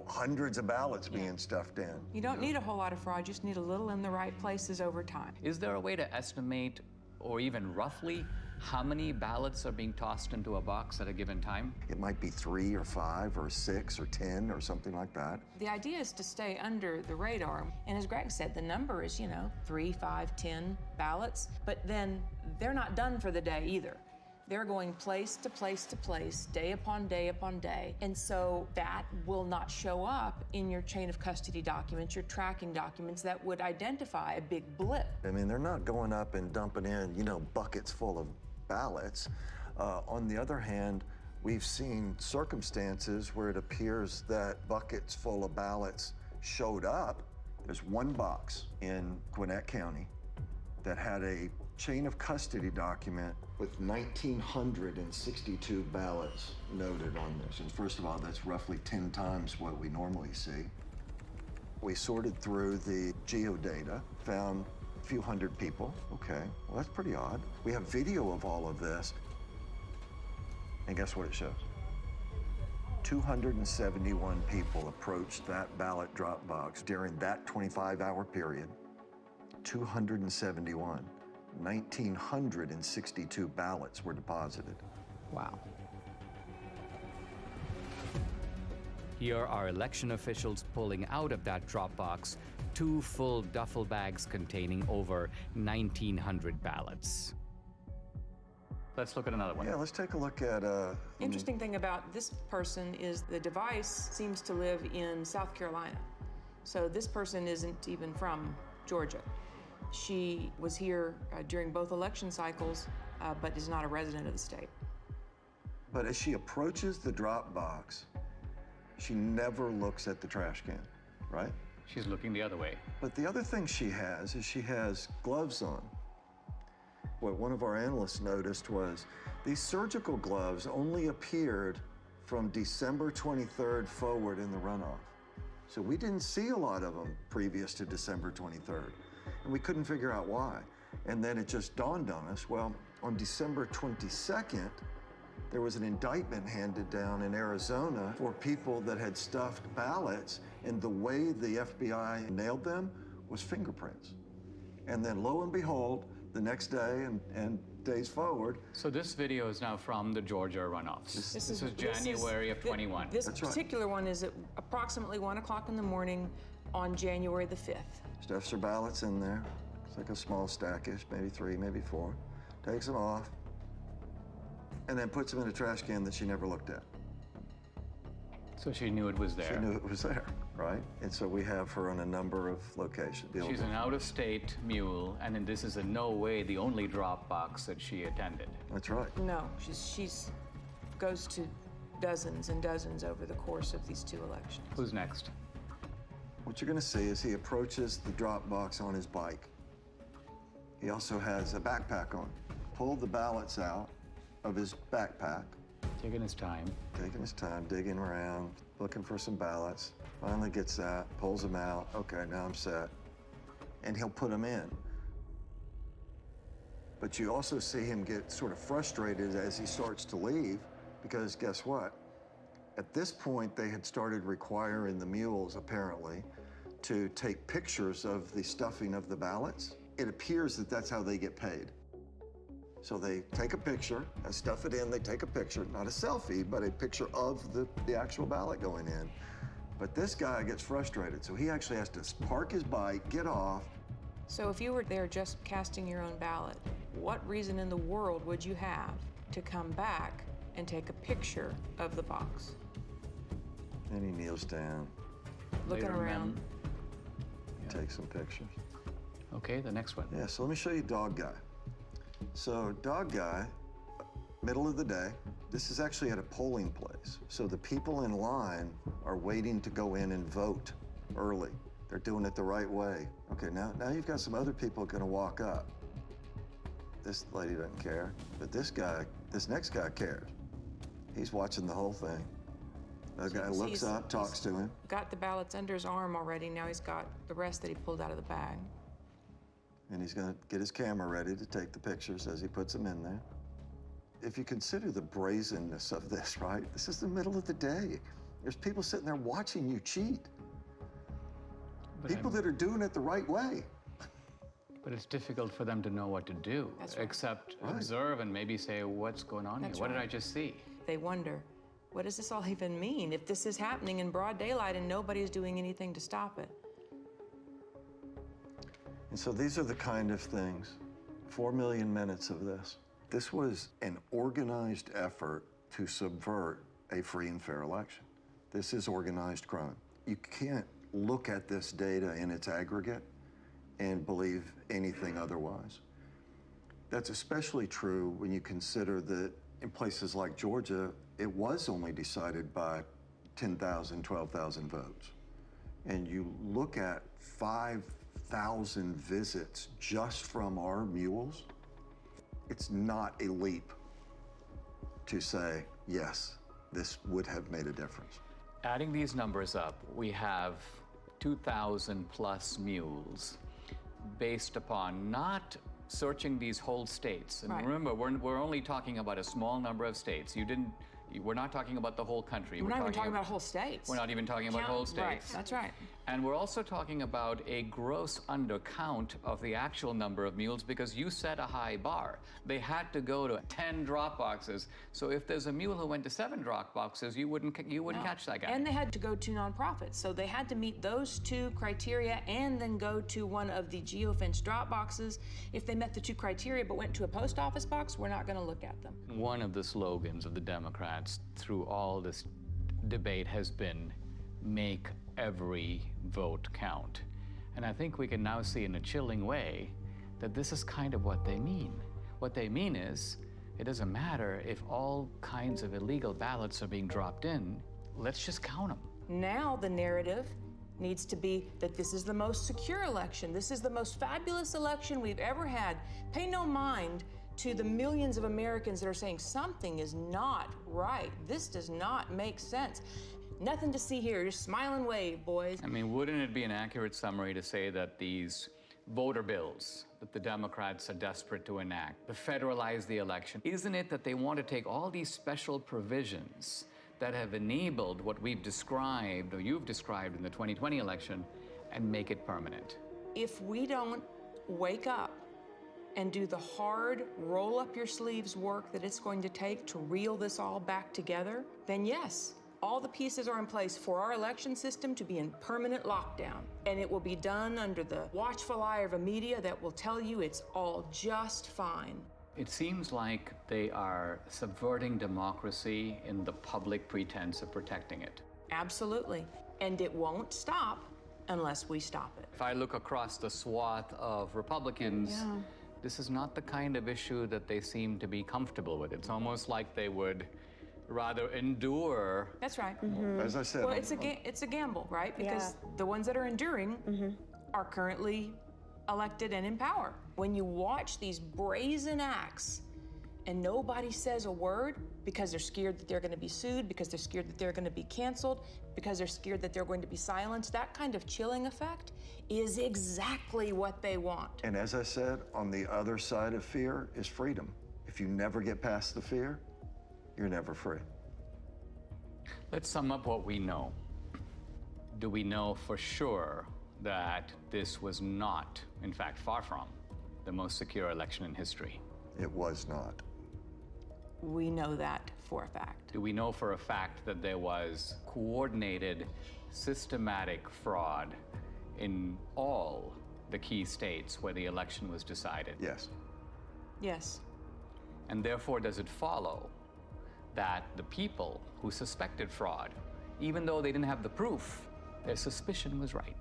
hundreds of ballots being stuffed in. You don't need a whole lot of fraud, you just need a little in the right places over time. Is there a way to estimate, or even roughly, how many ballots are being tossed into a box at a given time? It might be 3 or 5 or 6 or 10 or something like that. The idea is to stay under the radar. And as Greg said, the number is, 3, 5, 10 ballots. But then they're not done for the day either. They're going place to place to place, day upon day upon day. And so that will not show up in your chain of custody documents, your tracking documents that would identify a big blip. I mean, they're not going up and dumping in, buckets full of ballots. On the other hand, we've seen circumstances where it appears that buckets full of ballots showed up. There's one box in Gwinnett County that had a chain of custody document with 1,962 ballots noted on this. And first of all, that's roughly 10 times what we normally see. We sorted through the geodata, found a few hundred people. Okay, well, that's pretty odd. We have video of all of this. And guess what it shows? 271 people approached that ballot drop box during that 25-hour period. 271. 1,962 ballots were deposited. Wow. Here are election officials pulling out of that drop box 2 full duffel bags containing over 1,900 ballots. Let's look at another one. Yeah, let's take a look at... Interesting thing about this person is the device seems to live in South Carolina. So this person isn't even from Georgia. She was here during both election cycles but is not a resident of the state. But as she approaches the drop box, she never looks at the trash can, right? She's looking the other way. But the other thing she has is she has gloves on. What one of our analysts noticed was these surgical gloves only appeared from December 23rd forward in the runoff. So we didn't see a lot of them previous to December 23rd, and we couldn't figure out why. And then it just dawned on us, well, on December 22nd, there was an indictment handed down in Arizona for people that had stuffed ballots, and the way the FBI nailed them was fingerprints. And then lo and behold, the next day and days forward. So this video is now from the Georgia runoffs. This is January of 21. This particular one is at approximately 1 o'clock in the morning on January the 5th. Stuffs her ballots in there. It's like a small stackish, maybe 3, maybe 4. Takes them off, and then puts them in a trash can that she never looked at. So she knew it was there. She knew it was there, right? And so we have her on a number of locations. She's an out-of-state mule, and then this is in no way the only drop box that she attended. That's right. No, she's goes to dozens and dozens over the course of these 2 elections. Who's next? What you're going to see is he approaches the drop box on his bike. He also has a backpack on. Pulled the ballots out of his backpack. Taking his time. Taking his time, digging around, looking for some ballots. Finally gets that, pulls them out. Okay, now I'm set. And he'll put them in. But you also see him get sort of frustrated as he starts to leave, because guess what? At this point, they had started requiring the mules, apparently, to take pictures of the stuffing of the ballots. It appears that that's how they get paid. So they take a picture, stuff it in, they take a picture, not a selfie, but a picture of the actual ballot going in. But this guy gets frustrated, so he actually has to park his bike, get off. So if you were there just casting your own ballot, what reason in the world would you have to come back and take a picture of the box? And he kneels down. Looking around. Take some pictures. Okay, the next one. Yeah, so let me show you Dog Guy. So Dog Guy, middle of the day, this is actually at a polling place. So the people in line are waiting to go in and vote early. They're doing it the right way. Okay, now you've got some other people gonna walk up. This lady doesn't care, but this next guy cares. He's watching the whole thing. That guy looks up, talks to him. Got the ballots under his arm already. Now he's got the rest that he pulled out of the bag. And he's gonna get his camera ready to take the pictures as he puts them in there. If you consider the brazenness of this, right? This is the middle of the day. There's people sitting there watching you cheat. People that are doing it the right way. But it's difficult for them to know what to do, except observe and maybe say, what's going on here? What did I just see? They wonder, what does this all even mean if this is happening in broad daylight and nobody's doing anything to stop it? And so these are the kind of things, 4 million minutes of this. This was an organized effort to subvert a free and fair election. This is organized crime. You can't look at this data in its aggregate and believe anything otherwise. That's especially true when you consider that in places like Georgia, it was only decided by 10,000, 12,000 votes. And you look at 5,000 visits just from our mules, it's not a leap to say, yes, this would have made a difference. Adding these numbers up, we have 2,000 plus mules based upon not searching these whole states. And remember, we're only talking about a small number of states. We're not talking about the whole country. We're not even talking about whole states. We're not even talking about whole states. Right, that's right. And we're also talking about a gross undercount of the actual number of mules because you set a high bar. They had to go to 10 drop boxes. So if there's a mule who went to 7 drop boxes, you wouldn't catch that guy. And they had to go to nonprofits. So they had to meet those 2 criteria and then go to one of the geofence drop boxes. If they met the 2 criteria but went to a post office box, we're not going to look at them. One of the slogans of the Democrats through all this debate has been, make every vote count. And I think we can now see in a chilling way that this is kind of what they mean. What they mean is, it doesn't matter if all kinds of illegal ballots are being dropped in, let's just count them. Now the narrative needs to be that this is the most secure election. This is the most fabulous election we've ever had. Pay no mind to the millions of Americans that are saying something is not right. This does not make sense. Nothing to see here, just smile and wave, boys. I mean, wouldn't it be an accurate summary to say that these voter bills that the Democrats are desperate to enact, to federalize the election, isn't it that they want to take all these special provisions that have enabled what we've described, or you've described in the 2020 election, and make it permanent? If we don't wake up and do the hard, roll up your sleeves work that it's going to take to reel this all back together, then yes, all the pieces are in place for our election system to be in permanent lockdown. And it will be done under the watchful eye of a media that will tell you it's all just fine. It seems like they are subverting democracy in the public pretense of protecting it. Absolutely. And it won't stop unless we stop it. If I look across the swath of Republicans, this is not the kind of issue that they seem to be comfortable with. It's almost like they would rather endure. That's right. As I said, well, it's a gamble, right? Because the ones that are enduring are currently elected and in power. When you watch these brazen acts and nobody says a word because they're scared that they're going to be sued, because they're scared that they're going to be canceled, because they're scared that they're going to be silenced, that kind of chilling effect is exactly what they want. And as I said, on the other side of fear is freedom. If you never get past the fear, you're never free. Let's sum up what we know. Do we know for sure that this was not, in fact, far from, the most secure election in history? It was not. We know that for a fact. Do we know for a fact that there was coordinated, systematic fraud in all the key states where the election was decided? Yes. Yes. And therefore, does it follow that the people who suspected fraud, even though they didn't have the proof, their suspicion was right?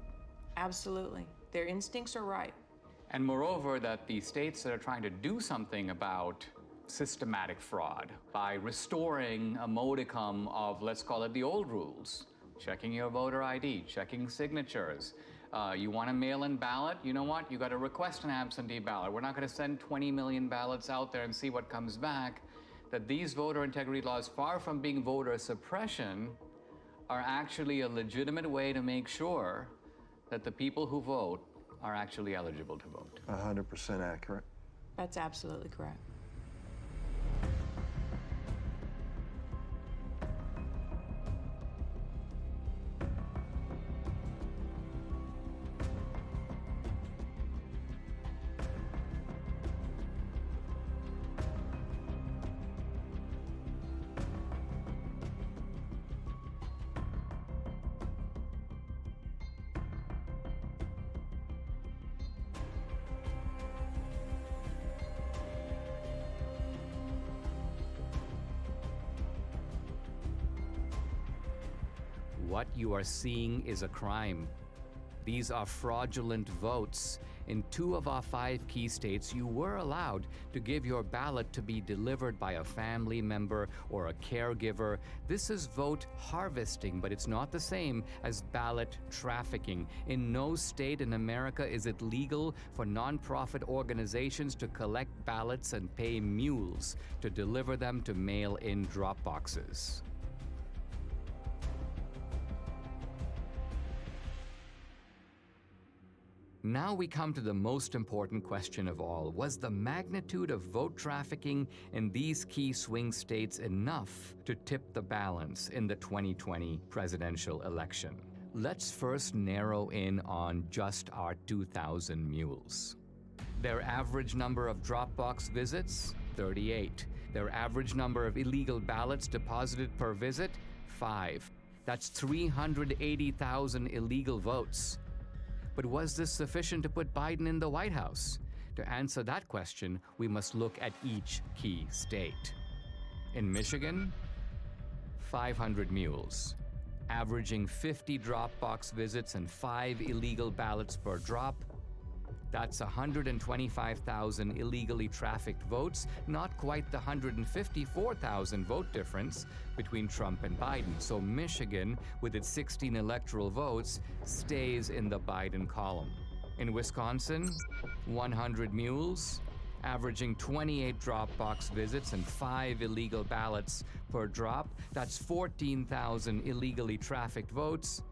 Absolutely. Their instincts are right. And moreover, that the states that are trying to do something about systematic fraud by restoring a modicum of, let's call it the old rules, checking your voter ID, checking signatures. You want a mail-in ballot? You know what? You got to request an absentee ballot. We're not going to send 20 million ballots out there and see what comes back. That these voter integrity laws, far from being voter suppression, are actually a legitimate way to make sure that the people who vote are actually eligible to vote. 100% accurate. That's absolutely correct. What you are seeing is a crime. These are fraudulent votes. In 2 of our 5 key states, you were allowed to give your ballot to be delivered by a family member or a caregiver. This is vote harvesting, but it's not the same as ballot trafficking. In no state in America is it legal for nonprofit organizations to collect ballots and pay mules to deliver them to mail-in drop boxes. Now we come to the most important question of all. Was the magnitude of vote trafficking in these key swing states enough to tip the balance in the 2020 presidential election? Let's first narrow in on just our 2,000 mules. Their average number of Dropbox visits, 38. Their average number of illegal ballots deposited per visit, 5. That's 380,000 illegal votes. But was this sufficient to put Biden in the White House? To answer that question, we must look at each key state. In Michigan, 500 mules, averaging 50 Dropbox visits and 5 illegal ballots per drop. That's 125,000 illegally trafficked votes, not quite the 154,000 vote difference between Trump and Biden. So Michigan, with its 16 electoral votes, stays in the Biden column. In Wisconsin, 100 Mules, averaging 28 drop box visits and 5 illegal ballots per drop. That's 14,000 illegally trafficked votes,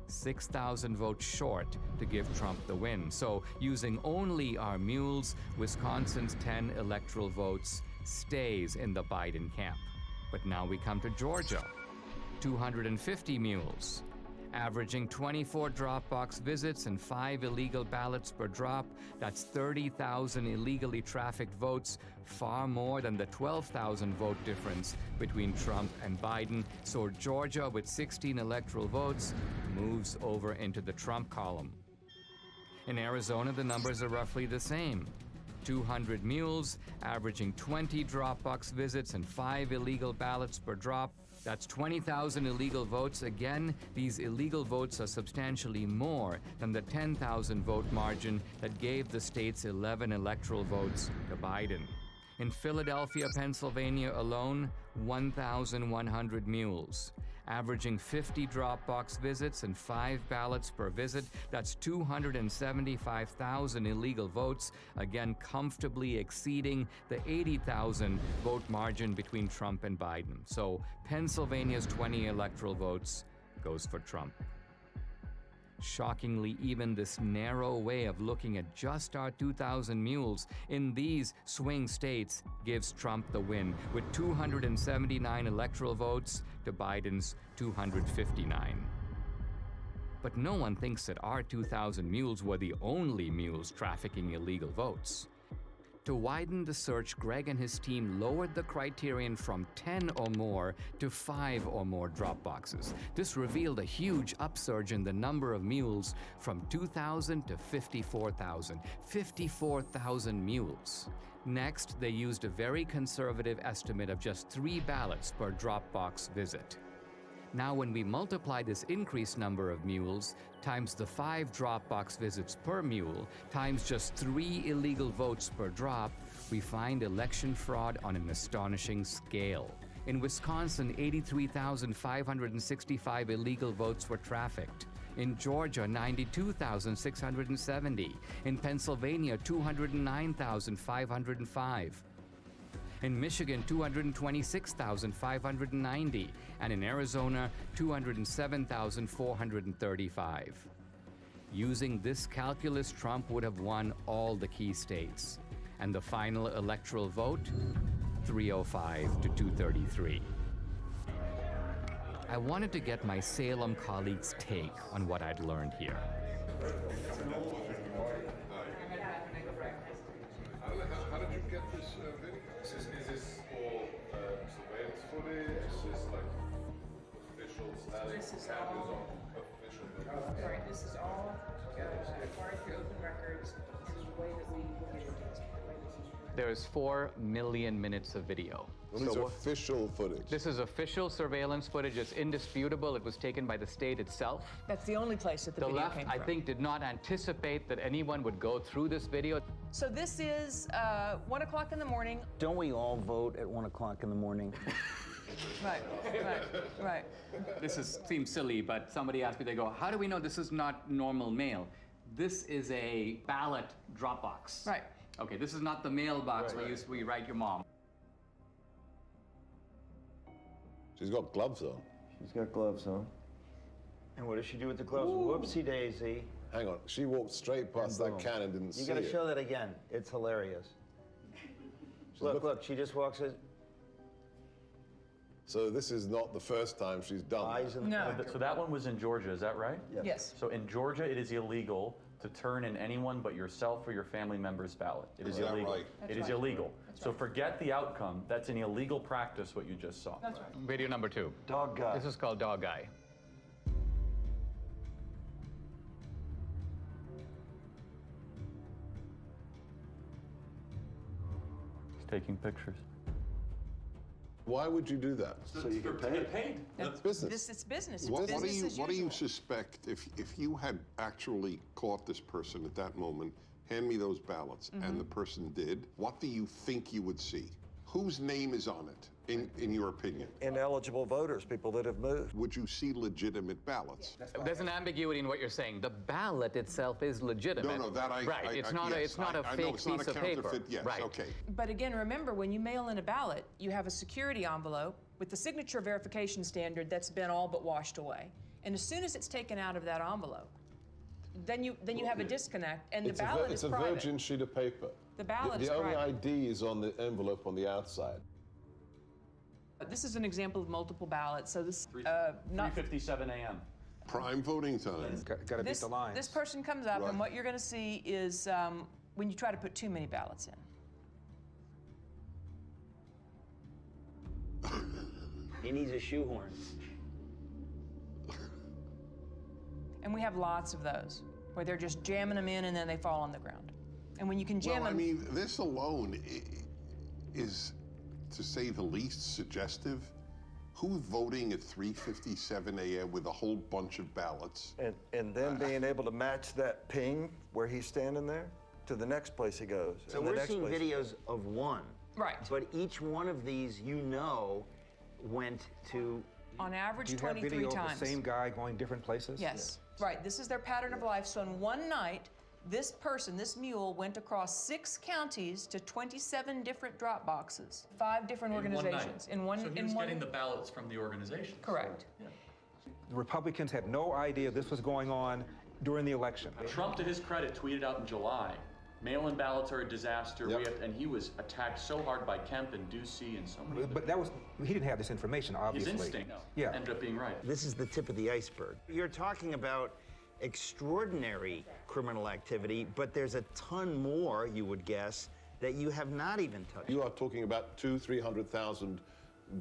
6,000 votes short to give Trump the win. So using only our Mules, Wisconsin's 10 electoral votes stays in the Biden camp. But now we come to Georgia. 250 Mules, averaging 24 drop box visits and 5 illegal ballots per drop. That's 30,000 illegally trafficked votes, far more than the 12,000 vote difference between Trump and Biden. So Georgia, with 16 electoral votes, moves over into the Trump column. In Arizona, the numbers are roughly the same. 200 Mules, averaging 20 drop box visits and 5 illegal ballots per drop. That's 20,000 illegal votes. Again, these illegal votes are substantially more than the 10,000 vote margin that gave the state's 11 electoral votes to Biden. In Philadelphia, Pennsylvania alone, 1,100 Mules, averaging 50 drop box visits and 5 ballots per visit. That's 275,000 illegal votes, again comfortably exceeding the 80,000 vote margin between Trump and Biden. So Pennsylvania's 20 electoral votes goes for Trump. Shockingly, even this narrow way of looking at just our 2,000 Mules in these swing states gives Trump the win, with 279 electoral votes to Biden's 259. But no one thinks that our 2,000 Mules were the only mules trafficking illegal votes. To widen the search, Greg and his team lowered the criterion from 10 or more to 5 or more drop boxes. This revealed a huge upsurge in the number of mules from 2,000 to 54,000. 54,000 mules. Next, they used a very conservative estimate of just 3 ballots per drop box visit. Now, when we multiply this increased number of mules times the 5 drop box visits per mule times just 3 illegal votes per drop, we find election fraud on an astonishing scale. In Wisconsin, 83,565 illegal votes were trafficked. In Georgia, 92,670. In Pennsylvania, 209,505. In Michigan, 226,590, and in Arizona, 207,435. Using this calculus, Trump would have won all the key states. And the final electoral vote, 305 to 233. I wanted to get my Salem colleagues' take on what I'd learned here. How did you get this video? Is this all surveillance footage? Is this like official status? This is all right. This is all acquired through open records. This is the way that we will get into this. There's 4 million minutes of video. Well, these are official footage. This is official surveillance footage. It's indisputable. It was taken by the state itself. That's the only place that the video left, came from. I think, did not anticipate that anyone would go through this video. So this is 1 o'clock in the morning. Don't we all vote at 1 o'clock in the morning? Right. This seems silly, but somebody asked me, they go, how do we know this is not normal mail? This is a ballot drop box. Right. Okay, this is not the mailbox where we write your mom. She's got gloves on. She's got gloves on. And what does she do with the gloves? Ooh. Whoopsie daisy. Hang on, she walked straight past that can and didn't see it. You gotta show that again. It's hilarious. Look, she just walks in. So this is not the first time she's done that. No. So that one was in Georgia, is that right? Yes. So in Georgia, it is illegal to turn in anyone but yourself or your family member's ballot. It is illegal. Right? It is illegal. So forget the outcome. That's an illegal practice, what you just saw. That's right. Video number 2. Dog guy. This is called Dog Guy. He's taking pictures. Why would you do that? So you get paid. That's business. It's business. It's What business as do you usual. suspect if you had actually caught this person at that moment hand me those ballots, and the person did, what do you think you would see? Whose name is on it, in your opinion? Ineligible voters, people that have moved. Would you see legitimate ballots? There's an ambiguity in what you're saying. The ballot itself is legitimate. No, that I... Right, it's not a fake piece of paper. Yes, right. okay. But again, remember, when you mail in a ballot, you have a security envelope with the signature verification standard that's been all but washed away. And as soon as it's taken out of that envelope, then you have a disconnect, and the ballot is private. It's a virgin sheet of paper. The ballot is private. The only ID is on the envelope on the outside. This is an example of multiple ballots, so this... 3:57 a.m. Prime voting time. Got to beat the lines. This person comes up, and what you're going to see is when you try to put too many ballots in. He needs a shoehorn. And we have lots of those, where they're just jamming them in and then they fall on the ground. And when you can jam them... I mean, this alone is, to say the least, suggestive. Who's voting at 3:57 a.m. with a whole bunch of ballots? And then being able to match that ping where he's standing there to the next place he goes. So we're seeing videos of one. Right. But each one of these, went to... On average, Do you have 23 video times. of the same guy going different places? Yes. Right. This is their pattern of life. So in one night, this person, this mule, went across 6 counties to 27 different drop boxes, 5 different organizations. In one night. So he was getting the ballots from the organization. Correct. Yeah. The Republicans had no idea this was going on during the election. Trump, to his credit, tweeted out in July, mail-in ballots are a disaster. And he was attacked so hard by Kemp and Ducey and so many. But he didn't have this information, obviously. His instinct ended up being right. This is the tip of the iceberg. You're talking about extraordinary criminal activity, but there's a ton more, you would guess, that you have not even touched. You are talking about 200,000-300,000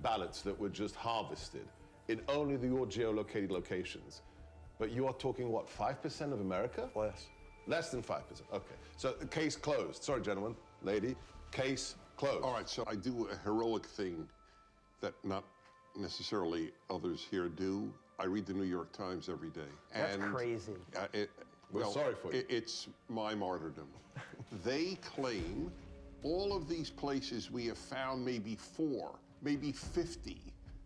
ballots that were just harvested in only your geolocated locations. But you are talking, what, 5% of America? Less. Less than 5%. Okay. So the case closed. Sorry, gentlemen, lady. Case closed. All right, so I do a heroic thing that not necessarily others here do. I read the New York Times every day. That's crazy. We're sorry for you. It's my martyrdom. They claim all of these places we have found maybe 4, maybe 50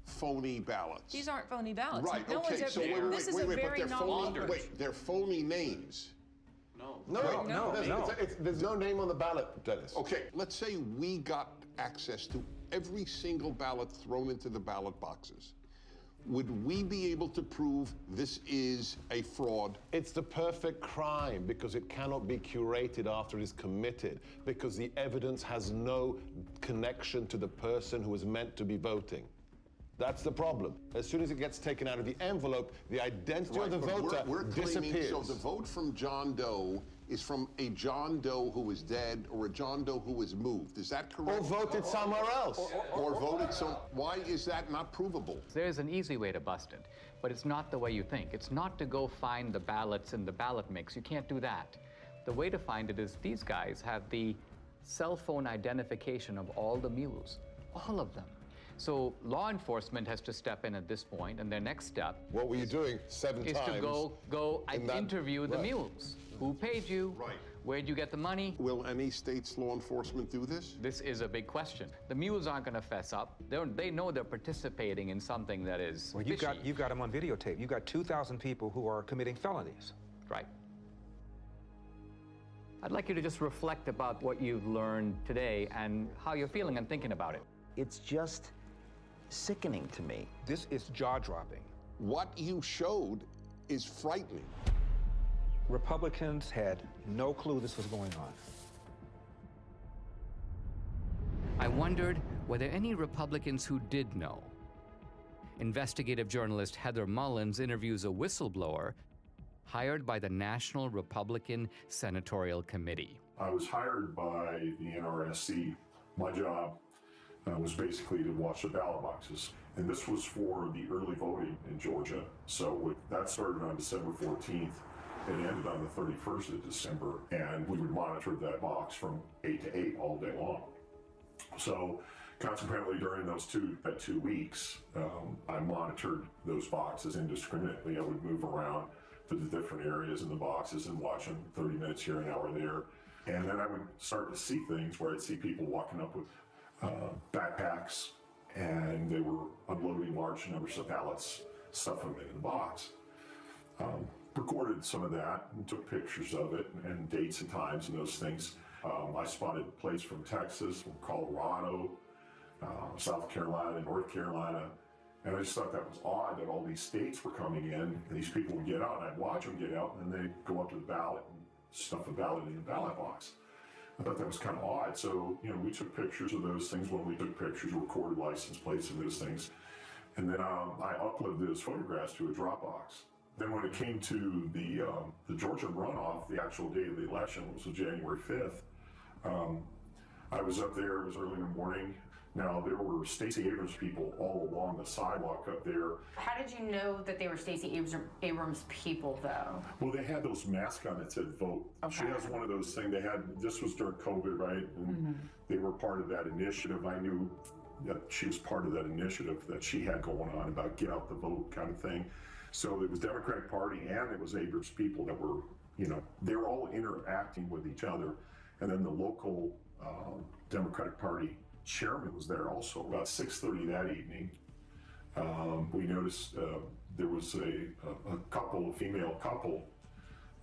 phony ballots. These aren't phony ballots. Right, No okay, one's so ever, wait, this is a very novel... Wait, they're phony names. No. There's no name on the ballot, Dennis. Okay, let's say we got access to every single ballot thrown into the ballot boxes. Would we be able to prove this is a fraud? It's the perfect crime because it cannot be curated after it is committed, because the evidence has no connection to the person who was meant to be voting. That's the problem. As soon as it gets taken out of the envelope, the identity of the voter we're claiming, disappears. So the vote from John Doe is from a John Doe who is dead or a John Doe who is moved. Is that correct? Or voted somewhere else. Or voted some... Why is that not provable? There's an easy way to bust it, but it's not the way you think. It's not to go find the ballots in the ballot mix. You can't do that. The way to find it is these guys have the cell phone identification of all the mules, all of them. So law enforcement has to step in at this point, and their next step... What were you doing 7 times? ...is to go and interview the mules. Who paid you? Right. Where'd you get the money? Will any state's law enforcement do this? This is a big question. The mules aren't going to fess up. They know they're participating in something that is Well, you've got them on videotape. You've got 2,000 people who are committing felonies. Right. I'd like you to just reflect about what you've learned today and how you're feeling and thinking about it. It's just sickening to me. This is jaw-dropping. What you showed is frightening. Republicans had no clue this was going on. I wondered, were there any Republicans who did know? Investigative journalist Heather Mullins interviews a whistleblower hired by the National Republican Senatorial Committee. I was hired by the NRSC. My job was basically to watch the ballot boxes. And this was for the early voting in Georgia. So that started on December 14th. It ended on the 31st of December. And we would monitor that box from 8 to 8 all day long. So consequently, during those two weeks, I monitored those boxes indiscriminately. I would move around to the different areas in the boxes and watch them 30 minutes here, an hour there. And then I would start to see things where I'd see people walking up with backpacks, and they were unloading large numbers of ballots, stuffing them in the box. Recorded some of that and took pictures of it and dates and times and those things. I spotted plates from Texas, from Colorado, South Carolina, North Carolina. And I just thought that was odd that all these states were coming in and these people would get out and I'd watch them get out and then they'd go up to the ballot and stuff the ballot in the ballot box. I thought that was kind of odd. So, we took pictures of those things. When we took pictures, recorded license plates and those things. And then I uploaded those photographs to a Dropbox. Then when it came to the Georgia runoff, the actual day of the election, which was January 5th, I was up there, it was early in the morning. Now, there were Stacey Abrams people all along the sidewalk up there. How did you know that they were Stacey Abrams people, though? Well, they had those masks on that said vote. Okay. She has one of those things. This was during COVID, right? And they were part of that initiative. I knew that she was part of that initiative that she had going on about get out the vote kind of thing. So it was Democratic Party and it was Abrams people that were, they were all interacting with each other. And then the local Democratic Party chairman was there also. About 6:30 that evening, we noticed there was a couple, a female couple.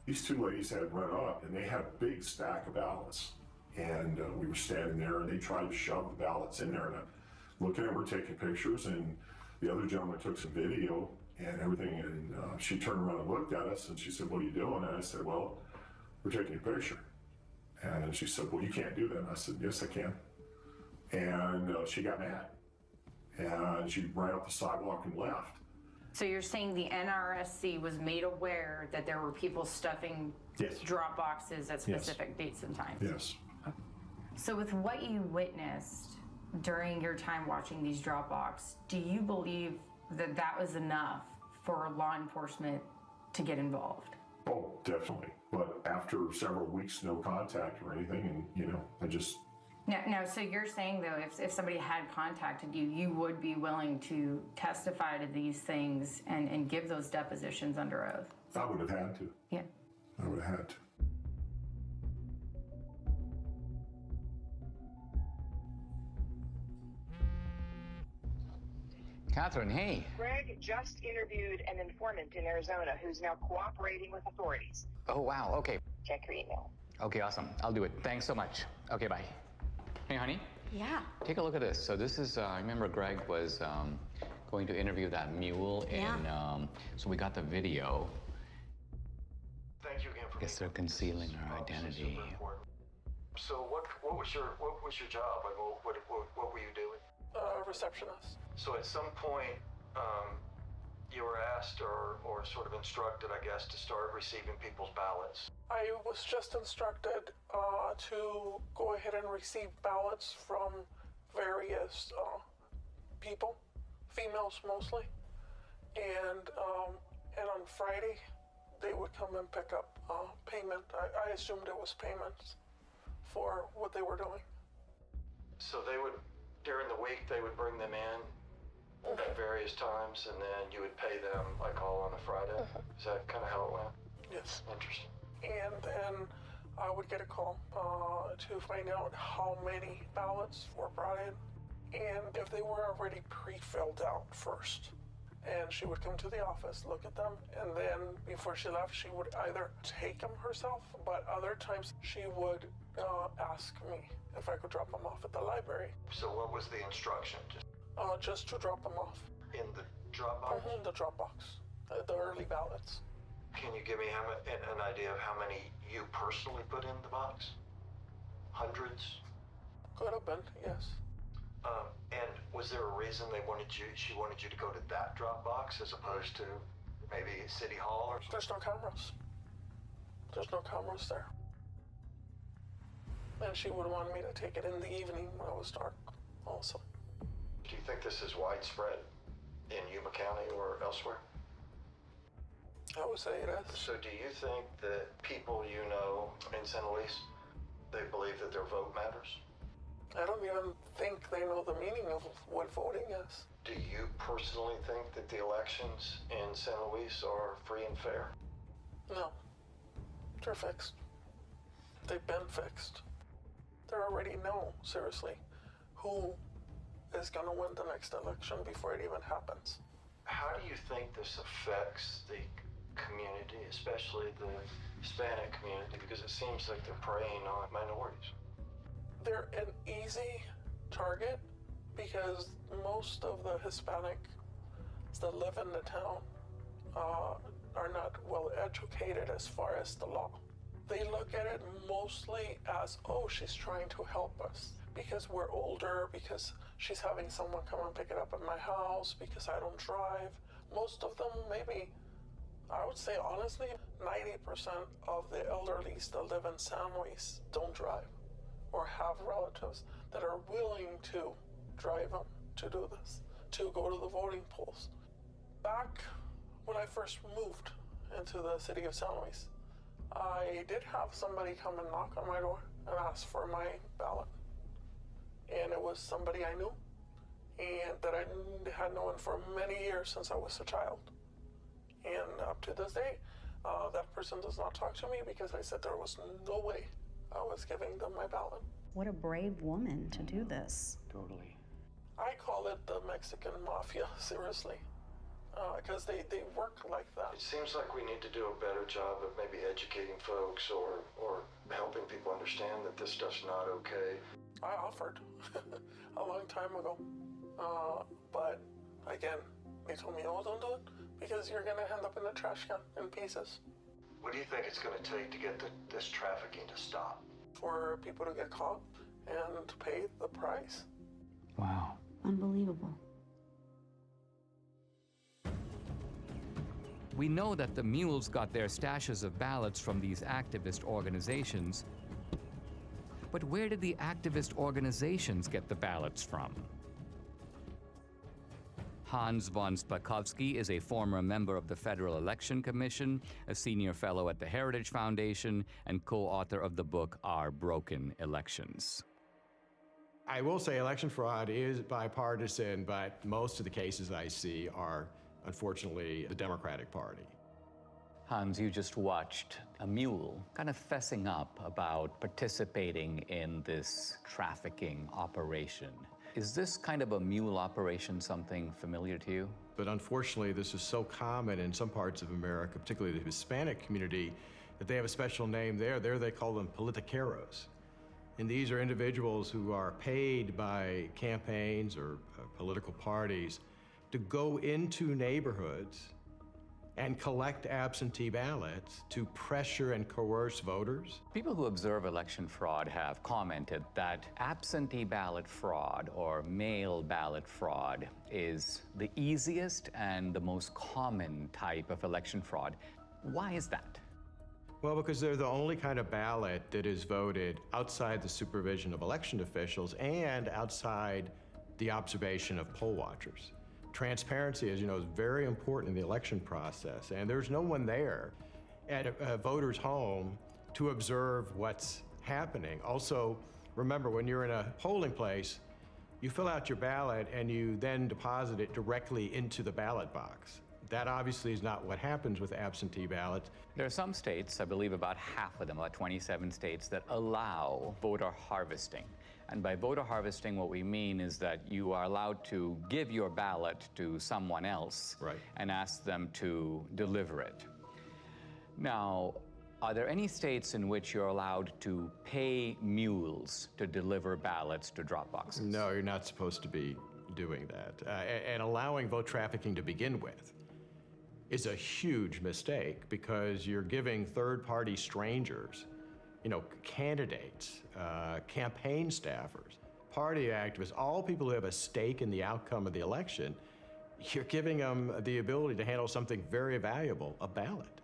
These two ladies had run up and they had a big stack of ballots. And we were standing there and they tried to shove the ballots in there. And I'm looking at her taking pictures, and the other gentleman took some video and everything. And she turned around and looked at us and she said, "What are you doing?" And I said, "Well, we're taking a picture." And she said, "Well, you can't do that." And I said, "Yes, I can." And she got mad. And she ran up the sidewalk and left. So you're saying the NRSC was made aware that there were people stuffing drop boxes at specific dates and times? Yes. So with what you witnessed during your time watching these drop boxes, do you believe that that was enough for law enforcement to get involved? Oh, definitely. But after several weeks, no contact or anything, and I just... Now, so you're saying, though, if somebody had contacted you, you would be willing to testify to these things and give those depositions under oath? I would have had to. Yeah. I would have had to. Catherine, hey. Greg just interviewed an informant in Arizona who's now cooperating with authorities. Oh, wow. Okay. Check your email. Okay, awesome. I'll do it. Thanks so much. Okay, bye. Hey, honey. Yeah. Take a look at this. So this is, I remember Greg was going to interview that mule, and so we got the video. Thank you again for. I guess they're concealing her identity. So what was your job? Like, what were you doing? Receptionist. So at some point, you were asked or sort of instructed, I guess, to start receiving people's ballots. I was just instructed to go ahead and receive ballots from various people, females mostly, and on Friday they would come and pick up payment. I assumed it was payments for what they were doing. So they would, during the week, they would bring them in at various times, and then you would pay them like all on a Friday. Is that kind of how it went? Yes. Interesting. And then I would get a call to find out how many ballots were brought in and if they were already pre-filled out first. And she would come to the office, look at them, and then before she left, she would either take them herself, but other times she would ask me if I could drop them off at the library. So what was the instruction? Just to drop them off. In the drop box? In the drop box, the early ballots. Can you give me an idea of how many you personally put in the box? Hundreds? Could have been, yes. And was there a reason she wanted you to go to that drop box as opposed to maybe City Hall or something? There's no cameras. There's no cameras there. And she would want me to take it in the evening when it was dark also. Do you think this is widespread in Yuma County or elsewhere? I would say it is. So do you think that people you know in San Luis, they believe that their vote matters? I don't even think they know the meaning of what voting is. Do you personally think that the elections in San Luis are free and fair? No. They're fixed. they've been fixed. They already know, seriously, who is going to win the next election before it even happens. How do you think this affects the community, especially the Hispanic community, because it seems like they're preying on minorities? They're an easy target because most of the Hispanics that live in the town are not well educated as far as the law. They look at it mostly as, oh, she's trying to help us because we're older, because she's having someone come and pick it up at my house, because I don't drive. Most of them, maybe, I would say honestly, 90% of the elderlies that live in San Luis don't drive or have relatives that are willing to drive them to do this, to go to the voting polls. Back when I first moved into the city of San Luis, I did have somebody come and knock on my door and ask for my ballot. And it was somebody I knew and that I had known for many years since I was a child. And up to this day, that person does not talk to me because I said there was no way I was giving them my ballot. What a brave woman to do this. Totally. I call it the Mexican mafia, seriously, because they work like that. It seems like we need to do a better job of maybe educating folks or helping people understand that this stuff's not okay. I offered a long time ago, but again, they told me, oh, don't do it because you're gonna end up in the trash can in pieces. What do you think it's gonna take to get this trafficking to stop? For people to get caught and to pay the price. Wow. Unbelievable. We know that the Mules got their stashes of ballots from these activist organizations. But where did the activist organizations get the ballots from? Hans von Spakovsky is a former member of the Federal Election Commission, a senior fellow at the Heritage Foundation, and co-author of the book Our Broken Elections. I will say election fraud is bipartisan, but most of the cases I see are, unfortunately, the Democratic Party. Hans, you just watched a mule kind of fessing up about participating in this trafficking operation. Is this kind of a mule operation something familiar to you? But unfortunately, this is so common in some parts of America, particularly the Hispanic community, that they have a special name there. There they call them politiqueros. And these are individuals who are paid by campaigns or political parties to go into neighborhoods and collect absentee ballots to pressure and coerce voters. People who observe election fraud have commented that absentee ballot fraud or mail ballot fraud is the easiest and the most common type of election fraud. Why is that? Well, because they're the only kind of ballot that is voted outside the supervision of election officials and outside the observation of poll watchers. Transparency, as you know, is very important in the election process, and there's no one there at a voter's home to observe what's happening. Also, remember, when you're in a polling place, you fill out your ballot and you then deposit it directly into the ballot box. That obviously is not what happens with absentee ballots. There are some states, I believe about half of them, about 27 states, that allow voter harvesting. And by voter harvesting, what we mean is that you are allowed to give your ballot to someone else and ask them to deliver it. Now, are there any states in which you're allowed to pay mules to deliver ballots to drop boxes? No, you're not supposed to be doing that. And allowing vote trafficking to begin with is a huge mistake because you're giving third-party strangers, you know, candidates, campaign staffers, party activists, all people who have a stake in the outcome of the election, you're giving them the ability to handle something very valuable, a ballot.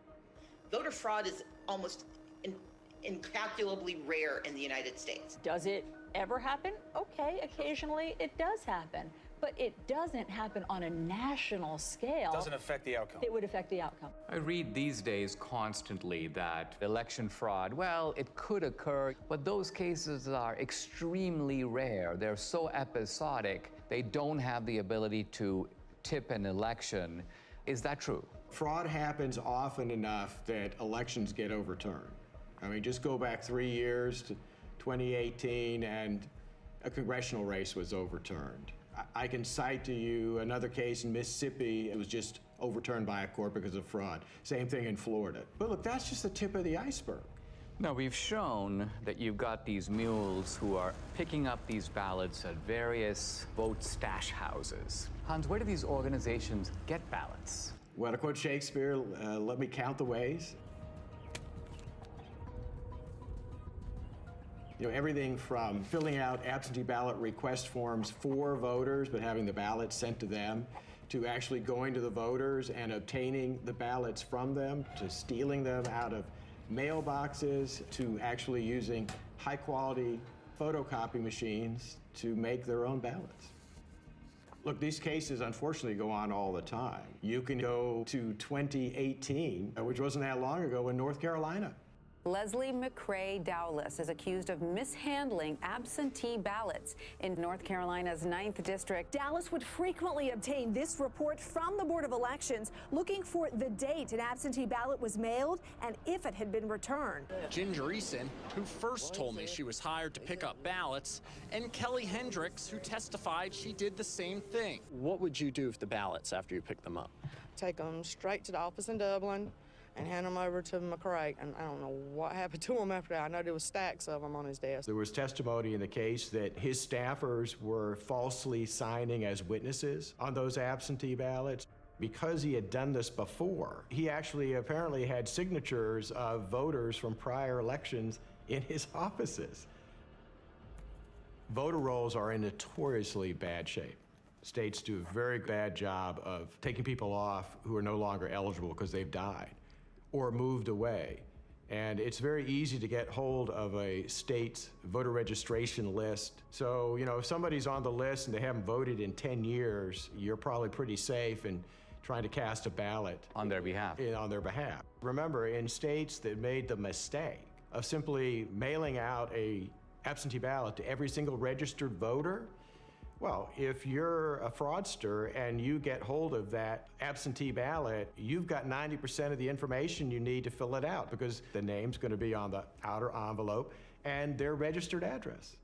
Voter fraud is almost incalculably rare in the United States. Does it ever happen? Okay, occasionally it does happen. But it doesn't happen on a national scale. It doesn't affect the outcome. It would affect the outcome. I read these days constantly that election fraud, well, it could occur, but those cases are extremely rare. They're so episodic, they don't have the ability to tip an election. Is that true? Fraud happens often enough that elections get overturned. I mean, just go back 3 years to 2018 and a congressional race was overturned. I can cite to you another case in Mississippi. It was just overturned by a court because of fraud. Same thing in Florida. But look, that's just the tip of the iceberg. Now, we've shown that you've got these mules who are picking up these ballots at various vote stash houses. Hans, where do these organizations get ballots? Well, to quote Shakespeare, let me count the ways. You know, everything from filling out absentee ballot request forms for voters, but having the ballots sent to them, to actually going to the voters and obtaining the ballots from them, to stealing them out of mailboxes, to actually using high-quality photocopy machines to make their own ballots. Look, these cases unfortunately go on all the time. You can go to 2018, which wasn't that long ago, in North Carolina. Leslie McCrae Dowless is accused of mishandling absentee ballots in North Carolina's 9th District. Dallas would frequently obtain this report from the Board of Elections looking for the date an absentee ballot was mailed and if it had been returned. Ginger Eason, who first told me she was hired to pick up ballots, and Kelly Hendricks, who testified she did the same thing. What would you do with the ballots after you picked them up? Take them straight to the office in Dublin and hand them over to McCrae, and I don't know what happened to him after that. I know there was stacks of them on his desk. There was testimony in the case that his staffers were falsely signing as witnesses on those absentee ballots. Because he had done this before, he actually apparently had signatures of voters from prior elections in his offices. Voter rolls are in notoriously bad shape. States do a very bad job of taking people off who are no longer eligible because they've died or moved away. And it's very easy to get hold of a state's voter registration list. So, you know, if somebody's on the list and they haven't voted in 10 years, you're probably pretty safe in trying to cast a ballot on their behalf. On their behalf. Remember, in states that made the mistake of simply mailing out a absentee ballot to every single registered voter, well, if you're a fraudster and you get hold of that absentee ballot, you've got 90% of the information you need to fill it out because the name's going to be on the outer envelope and their registered address.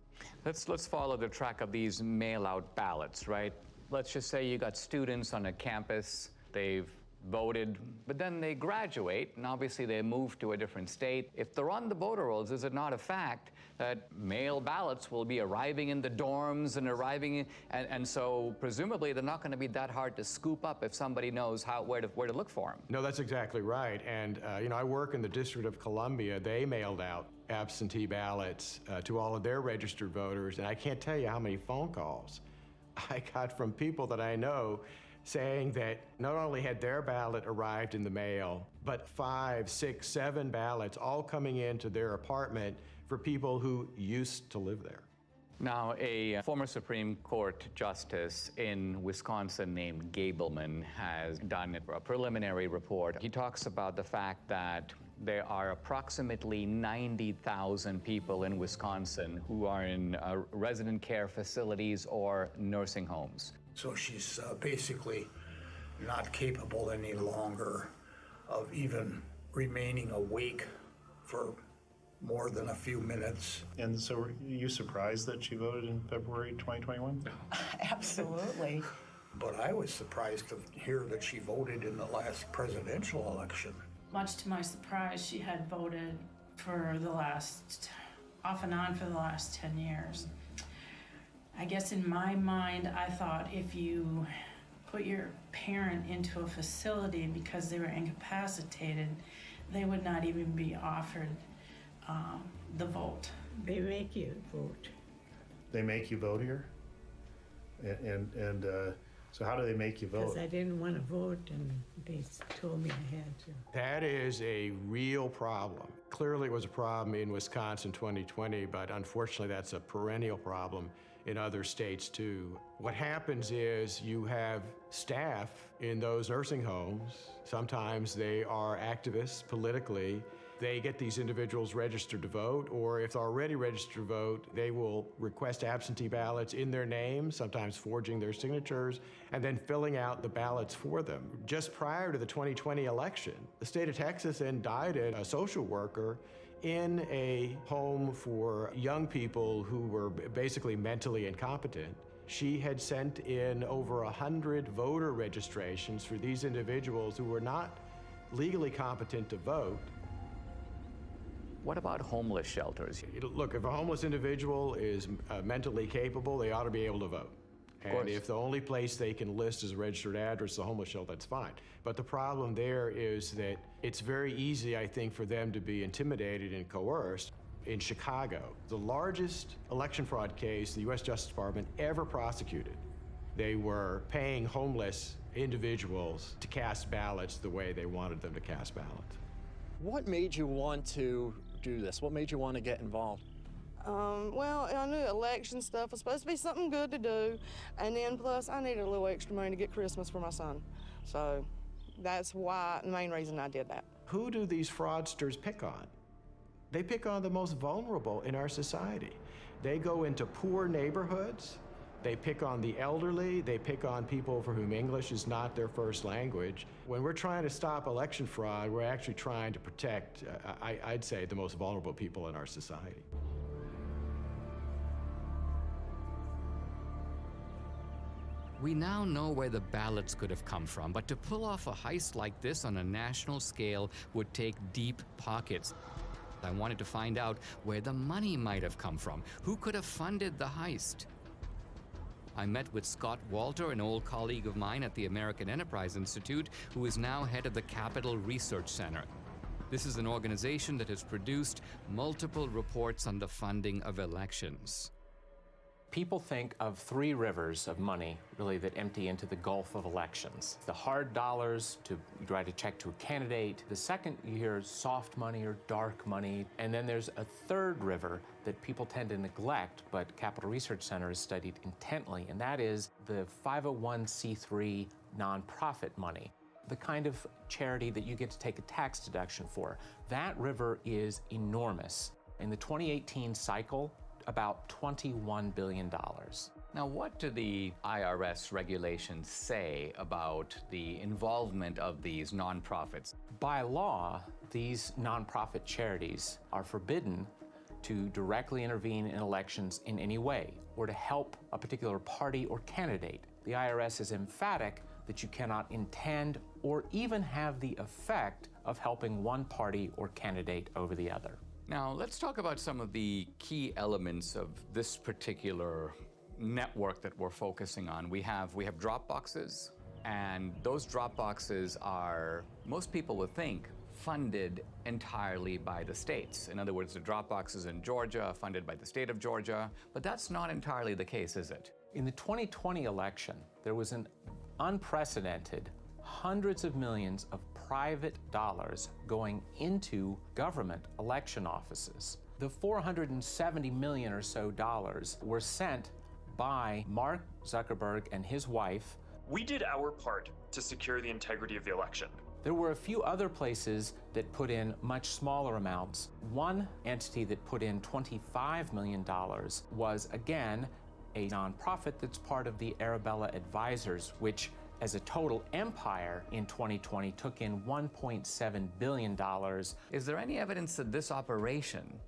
Let's follow the track of these mail-out ballots, right? Let's just say you got students on a campus, they've voted, but then they graduate, and obviously they move to a different state. If they're on the voter rolls, is it not a fact that mail ballots will be arriving in the dorms and arriving, and so presumably they're not going to be that hard to scoop up if somebody knows where to look for them? No, that's exactly right. And you know, I work in the District of Columbia. They mailed out absentee ballots to all of their registered voters, and I can't tell you how many phone calls I got from people that I know saying that not only had their ballot arrived in the mail, but 5, 6, 7 ballots all coming into their apartment for people who used to live there. Now, a former Supreme Court justice in Wisconsin named Gableman has done a preliminary report. He talks about the fact that there are approximately 90,000 people in Wisconsin who are in resident care facilities or nursing homes. So she's basically not capable any longer of even remaining awake for more than a few minutes. And so were you surprised that she voted in February 2021? Absolutely. But I was surprised to hear that she voted in the last presidential election. Much to my surprise, she had voted for the last, off and on for the last 10 years. I guess in my mind, I thought if you put your parent into a facility because they were incapacitated, they would not even be offered the vote. They make you vote. They make you vote here? And so how do they make you vote? Because I didn't want to vote, and they told me I had to. That is a real problem. Clearly it was a problem in Wisconsin 2020, but unfortunately that's a perennial problem in other states too. What happens is you have staff in those nursing homes. Sometimes they are activists politically. They get these individuals registered to vote, or if they're already registered to vote, they will request absentee ballots in their name, sometimes forging their signatures, and then filling out the ballots for them. Just prior to the 2020 election, the state of Texas indicted a social worker in a home for young people who were basically mentally incompetent. She had sent in over 100 voter registrations for these individuals who were not legally competent to vote. What about homeless shelters? Look, if a homeless individual is mentally capable, they ought to be able to vote. And if the only place they can list as a registered address is a homeless shelter, that's fine. But the problem there is that it's very easy, I think, for them to be intimidated and coerced. In Chicago, the largest election fraud case the U.S. Justice Department ever prosecuted, they were paying homeless individuals to cast ballots the way they wanted them to cast ballots. What made you want to do this? What made you want to get involved? Well, I knew election stuff was supposed to be something good to do, and then plus I needed a little extra money to get Christmas for my son. So that's why, the main reason I did that. Who do these fraudsters pick on? They pick on the most vulnerable in our society. They go into poor neighborhoods, they pick on the elderly, they pick on people for whom English is not their first language. When we're trying to stop election fraud, we're actually trying to protect, I'd say, the most vulnerable people in our society. We now know where the ballots could have come from, but to pull off a heist like this on a national scale would take deep pockets. I wanted to find out where the money might have come from. Who could have funded the heist? I met with Scott Walter, an old colleague of mine at the American Enterprise Institute, who is now head of the Capital Research Center. This is an organization that has produced multiple reports on the funding of elections. People think of three rivers of money, really, that empty into the gulf of elections. The hard dollars to write a check to a candidate. The second you hear soft money or dark money. And then there's a third river that people tend to neglect, but Capital Research Center has studied intently, and that is the 501c3 nonprofit money. The kind of charity that you get to take a tax deduction for. That river is enormous. In the 2018 cycle, about $21 billion. Now, what do the IRS regulations say about the involvement of these nonprofits? By law, these nonprofit charities are forbidden to directly intervene in elections in any way or to help a particular party or candidate. The IRS is emphatic that you cannot intend or even have the effect of helping one party or candidate over the other. Now, let's talk about some of the key elements of this particular network that we're focusing on. We have drop boxes, and those drop boxes are, most people would think, funded entirely by the states. In other words, the drop boxes in Georgia, funded by the state of Georgia, but that's not entirely the case, is it? In the 2020 election, there was an unprecedented hundreds of millions of private dollars going into government election offices. The $470 million or so dollars were sent by Mark Zuckerberg and his wife. We did our part to secure the integrity of the election. There were a few other places that put in much smaller amounts. One entity that put in $25 million was, again, a nonprofit that's part of the Arabella Advisors, which as a total empire in 2020 took in $1.7 billion. Is there any evidence that this operation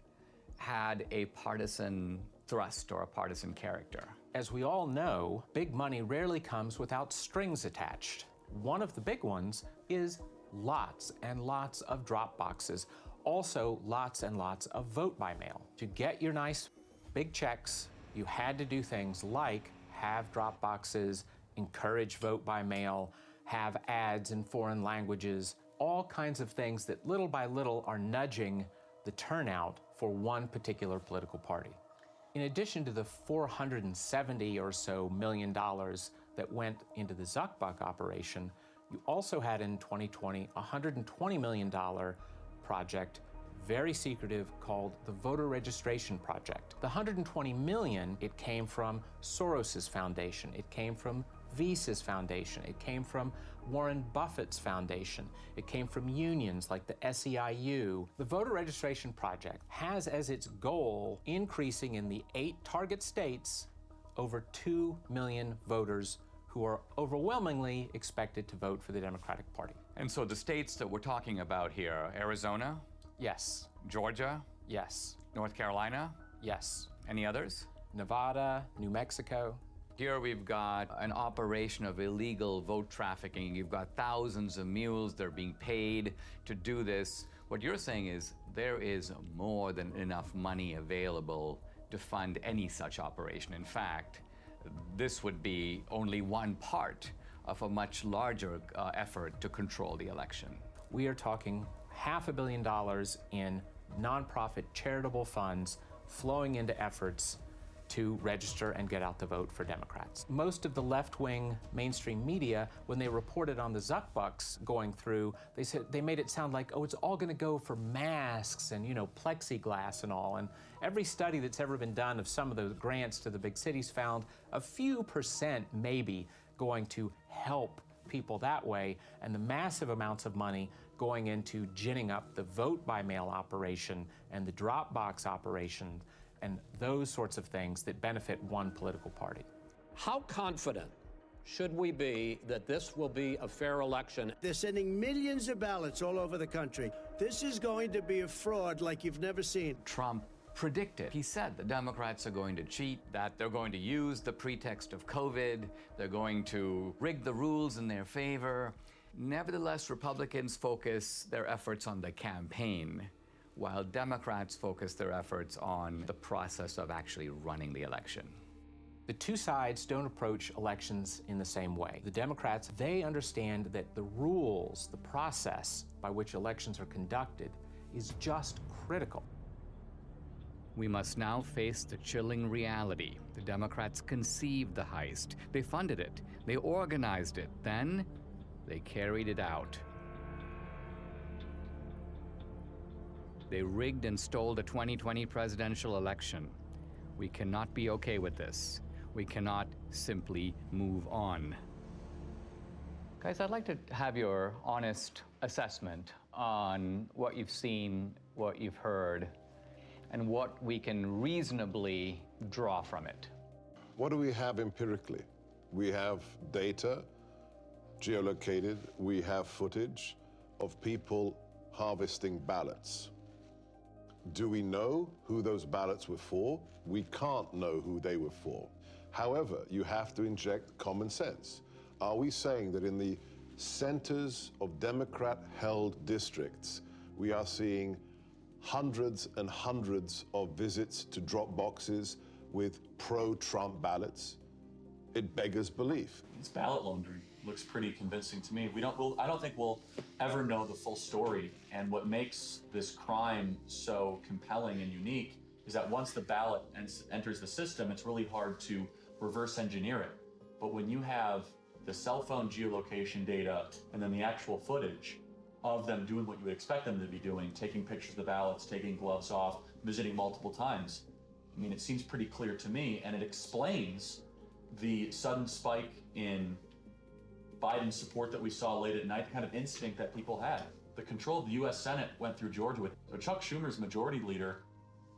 had a partisan thrust or a partisan character? As we all know, big money rarely comes without strings attached. One of the big ones is lots and lots of drop boxes. Also, lots and lots of vote by mail. To get your nice big checks, you had to do things like have drop boxes, encourage vote by mail, have ads in foreign languages, all kinds of things that little by little are nudging the turnout for one particular political party. In addition to the $470 or so million that went into the Zuckbuck operation, you also had in 2020 a $120 million project, very secretive, called the Voter Registration Project. The $120 million, it came from Soros's foundation, it came from Visa's foundation, it came from Warren Buffett's foundation, it came from unions like the SEIU. The Voter Registration Project has as its goal increasing in the 8 target states over 2 million voters who are overwhelmingly expected to vote for the Democratic Party. And so the states that we're talking about here, Arizona? Yes. Georgia? Yes. North Carolina? Yes. Any others? Nevada, New Mexico. Here we've got an operation of illegal vote trafficking. You've got thousands of mules. They're being paid to do this. What you're saying is there is more than enough money available to fund any such operation. In fact, this would be only one part of a much larger effort to control the election. We are talking $500 million in nonprofit charitable funds flowing into efforts to register and get out the vote for Democrats. Most of the left-wing mainstream media, when they reported on the Zuck bucks going through, they made it sound like, oh, it's all going to go for masks and, you know, plexiglass and all. And every study that's ever been done of some of the grants to the big cities found a few percent maybe going to help people that way, and the massive amounts of money going into ginning up the vote by mail operation and the drop box operation and those sorts of things that benefit one political party. How confident should we be that this will be a fair election? They're sending millions of ballots all over the country. This is going to be a fraud like you've never seen. Trump predicted. He said the Democrats are going to cheat, that they're going to use the pretext of COVID, they're going to rig the rules in their favor. Nevertheless, Republicans focus their efforts on the campaign, while Democrats focus their efforts on the process of actually running the election. The two sides don't approach elections in the same way. The Democrats, they understand that the rules, the process by which elections are conducted is just critical. We must now face the chilling reality. The Democrats conceived the heist. They funded it. They organized it. Then they carried it out. They rigged and stole the 2020 presidential election. We cannot be okay with this. We cannot simply move on. Guys, I'd like to have your honest assessment on what you've seen, what you've heard, and what we can reasonably draw from it. What do we have empirically? We have data, geolocated, we have footage of people harvesting ballots. Do we know who those ballots were for? We can't know who they were for. However, you have to inject common sense. Are we saying that in the centers of Democrat-held districts, we are seeing hundreds and hundreds of visits to drop boxes with pro-Trump ballots? It beggars belief. It's ballot laundering. Looks pretty convincing to me. I don't think we'll ever know the full story. And what makes this crime so compelling and unique is that once the ballot enters the system, it's really hard to reverse engineer it. But when you have the cell phone geolocation data and then the actual footage of them doing what you would expect them to be doing, taking pictures of the ballots, taking gloves off, visiting multiple times, I mean, it seems pretty clear to me, and it explains the sudden spike in Biden's support that we saw late at night, the kind of instinct that people had. The control of the U.S. Senate went through Georgia with so Chuck Schumer's majority leader,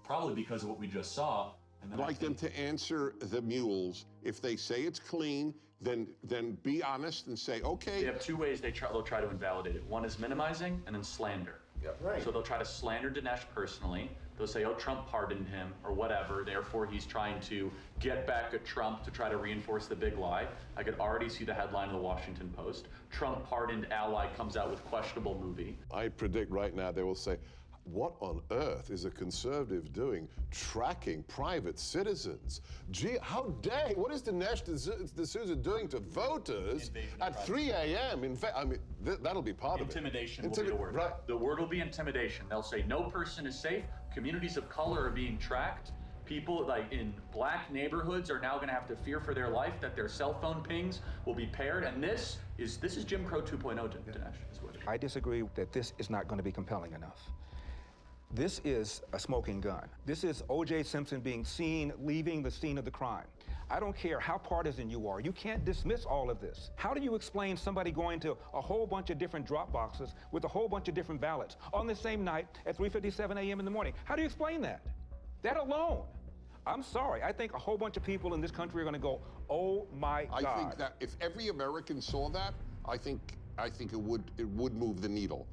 probably because of what we just saw. And I'd like them to answer the mules. If they say it's clean, then be honest and say, okay. They have two ways they'll try to invalidate it. One is minimizing and then slander. Yep. Right. So they'll try to slander Dinesh personally. They'll say, oh, Trump pardoned him or whatever. Therefore, he's trying to get back at Trump to try to reinforce the big lie. I could already see the headline of the Washington Post. Trump pardoned ally comes out with questionable movie. I predict right now they will say, what on earth is a conservative doing tracking private citizens? Gee, how dare, what is Dinesh D'Souza doing to voters at 3 a.m.? In fact, I mean, that'll be part of it. Intimidation will be the word. Right. The word will be intimidation. They'll say no person is safe. Communities of color are being tracked. People like in black neighborhoods are now going to have to fear for their life that their cell phone pings will be paired. And this is Jim Crow 2.0, Dinesh. I disagree that this is not going to be compelling enough. This is a smoking gun. This is O.J. Simpson being seen leaving the scene of the crime. I don't care how partisan you are. You can't dismiss all of this. How do you explain somebody going to a whole bunch of different drop boxes with a whole bunch of different ballots on the same night at 3:57 a.m. in the morning? How do you explain that? That alone. I'm sorry. I think a whole bunch of people in this country are going to go, oh my God. I think that if every American saw that, I think it would move the needle.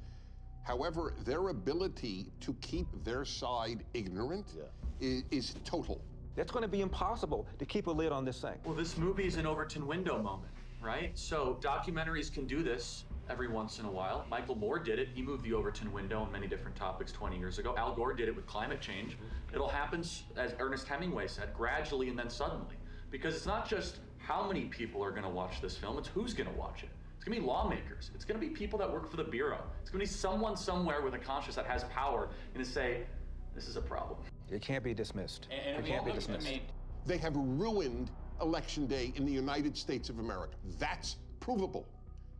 However, their ability to keep their side ignorant is total. It's going to be impossible to keep a lid on this thing. Well, this movie is an Overton window moment, right? So documentaries can do this every once in a while. Michael Moore did it. He moved the Overton window on many different topics 20 years ago. Al Gore did it with climate change. It'll happen, as Ernest Hemingway said, gradually and then suddenly. Because it's not just how many people are going to watch this film, it's who's going to watch it. It's going to be lawmakers. It's going to be people that work for the Bureau. It's going to be someone somewhere with a conscience that has power and to say, this is a problem. It can't be dismissed. It can't be dismissed. They have ruined Election Day in the United States of America. That's provable.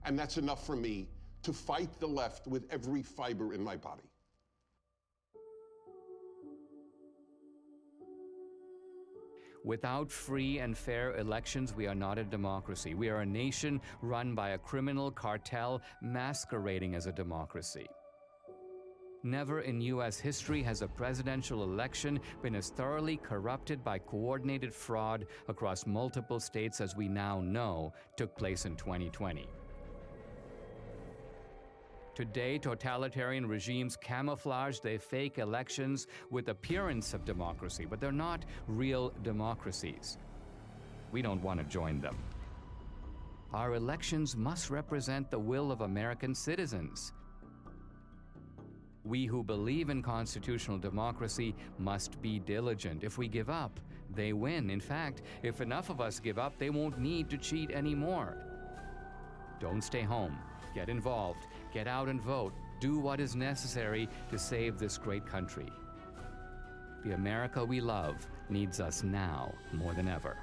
And that's enough for me to fight the left with every fiber in my body. Without free and fair elections, we are not a democracy. We are a nation run by a criminal cartel masquerading as a democracy. Never in U.S. history has a presidential election been as thoroughly corrupted by coordinated fraud across multiple states as we now know took place in 2020. Today, totalitarian regimes camouflage their fake elections with appearance of democracy, but they're not real democracies. We don't want to join them. Our elections must represent the will of American citizens. We who believe in constitutional democracy must be diligent. If we give up, they win. In fact, if enough of us give up, they won't need to cheat anymore. Don't stay home. Get involved. Get out and vote. Do what is necessary to save this great country. The America we love needs us now more than ever.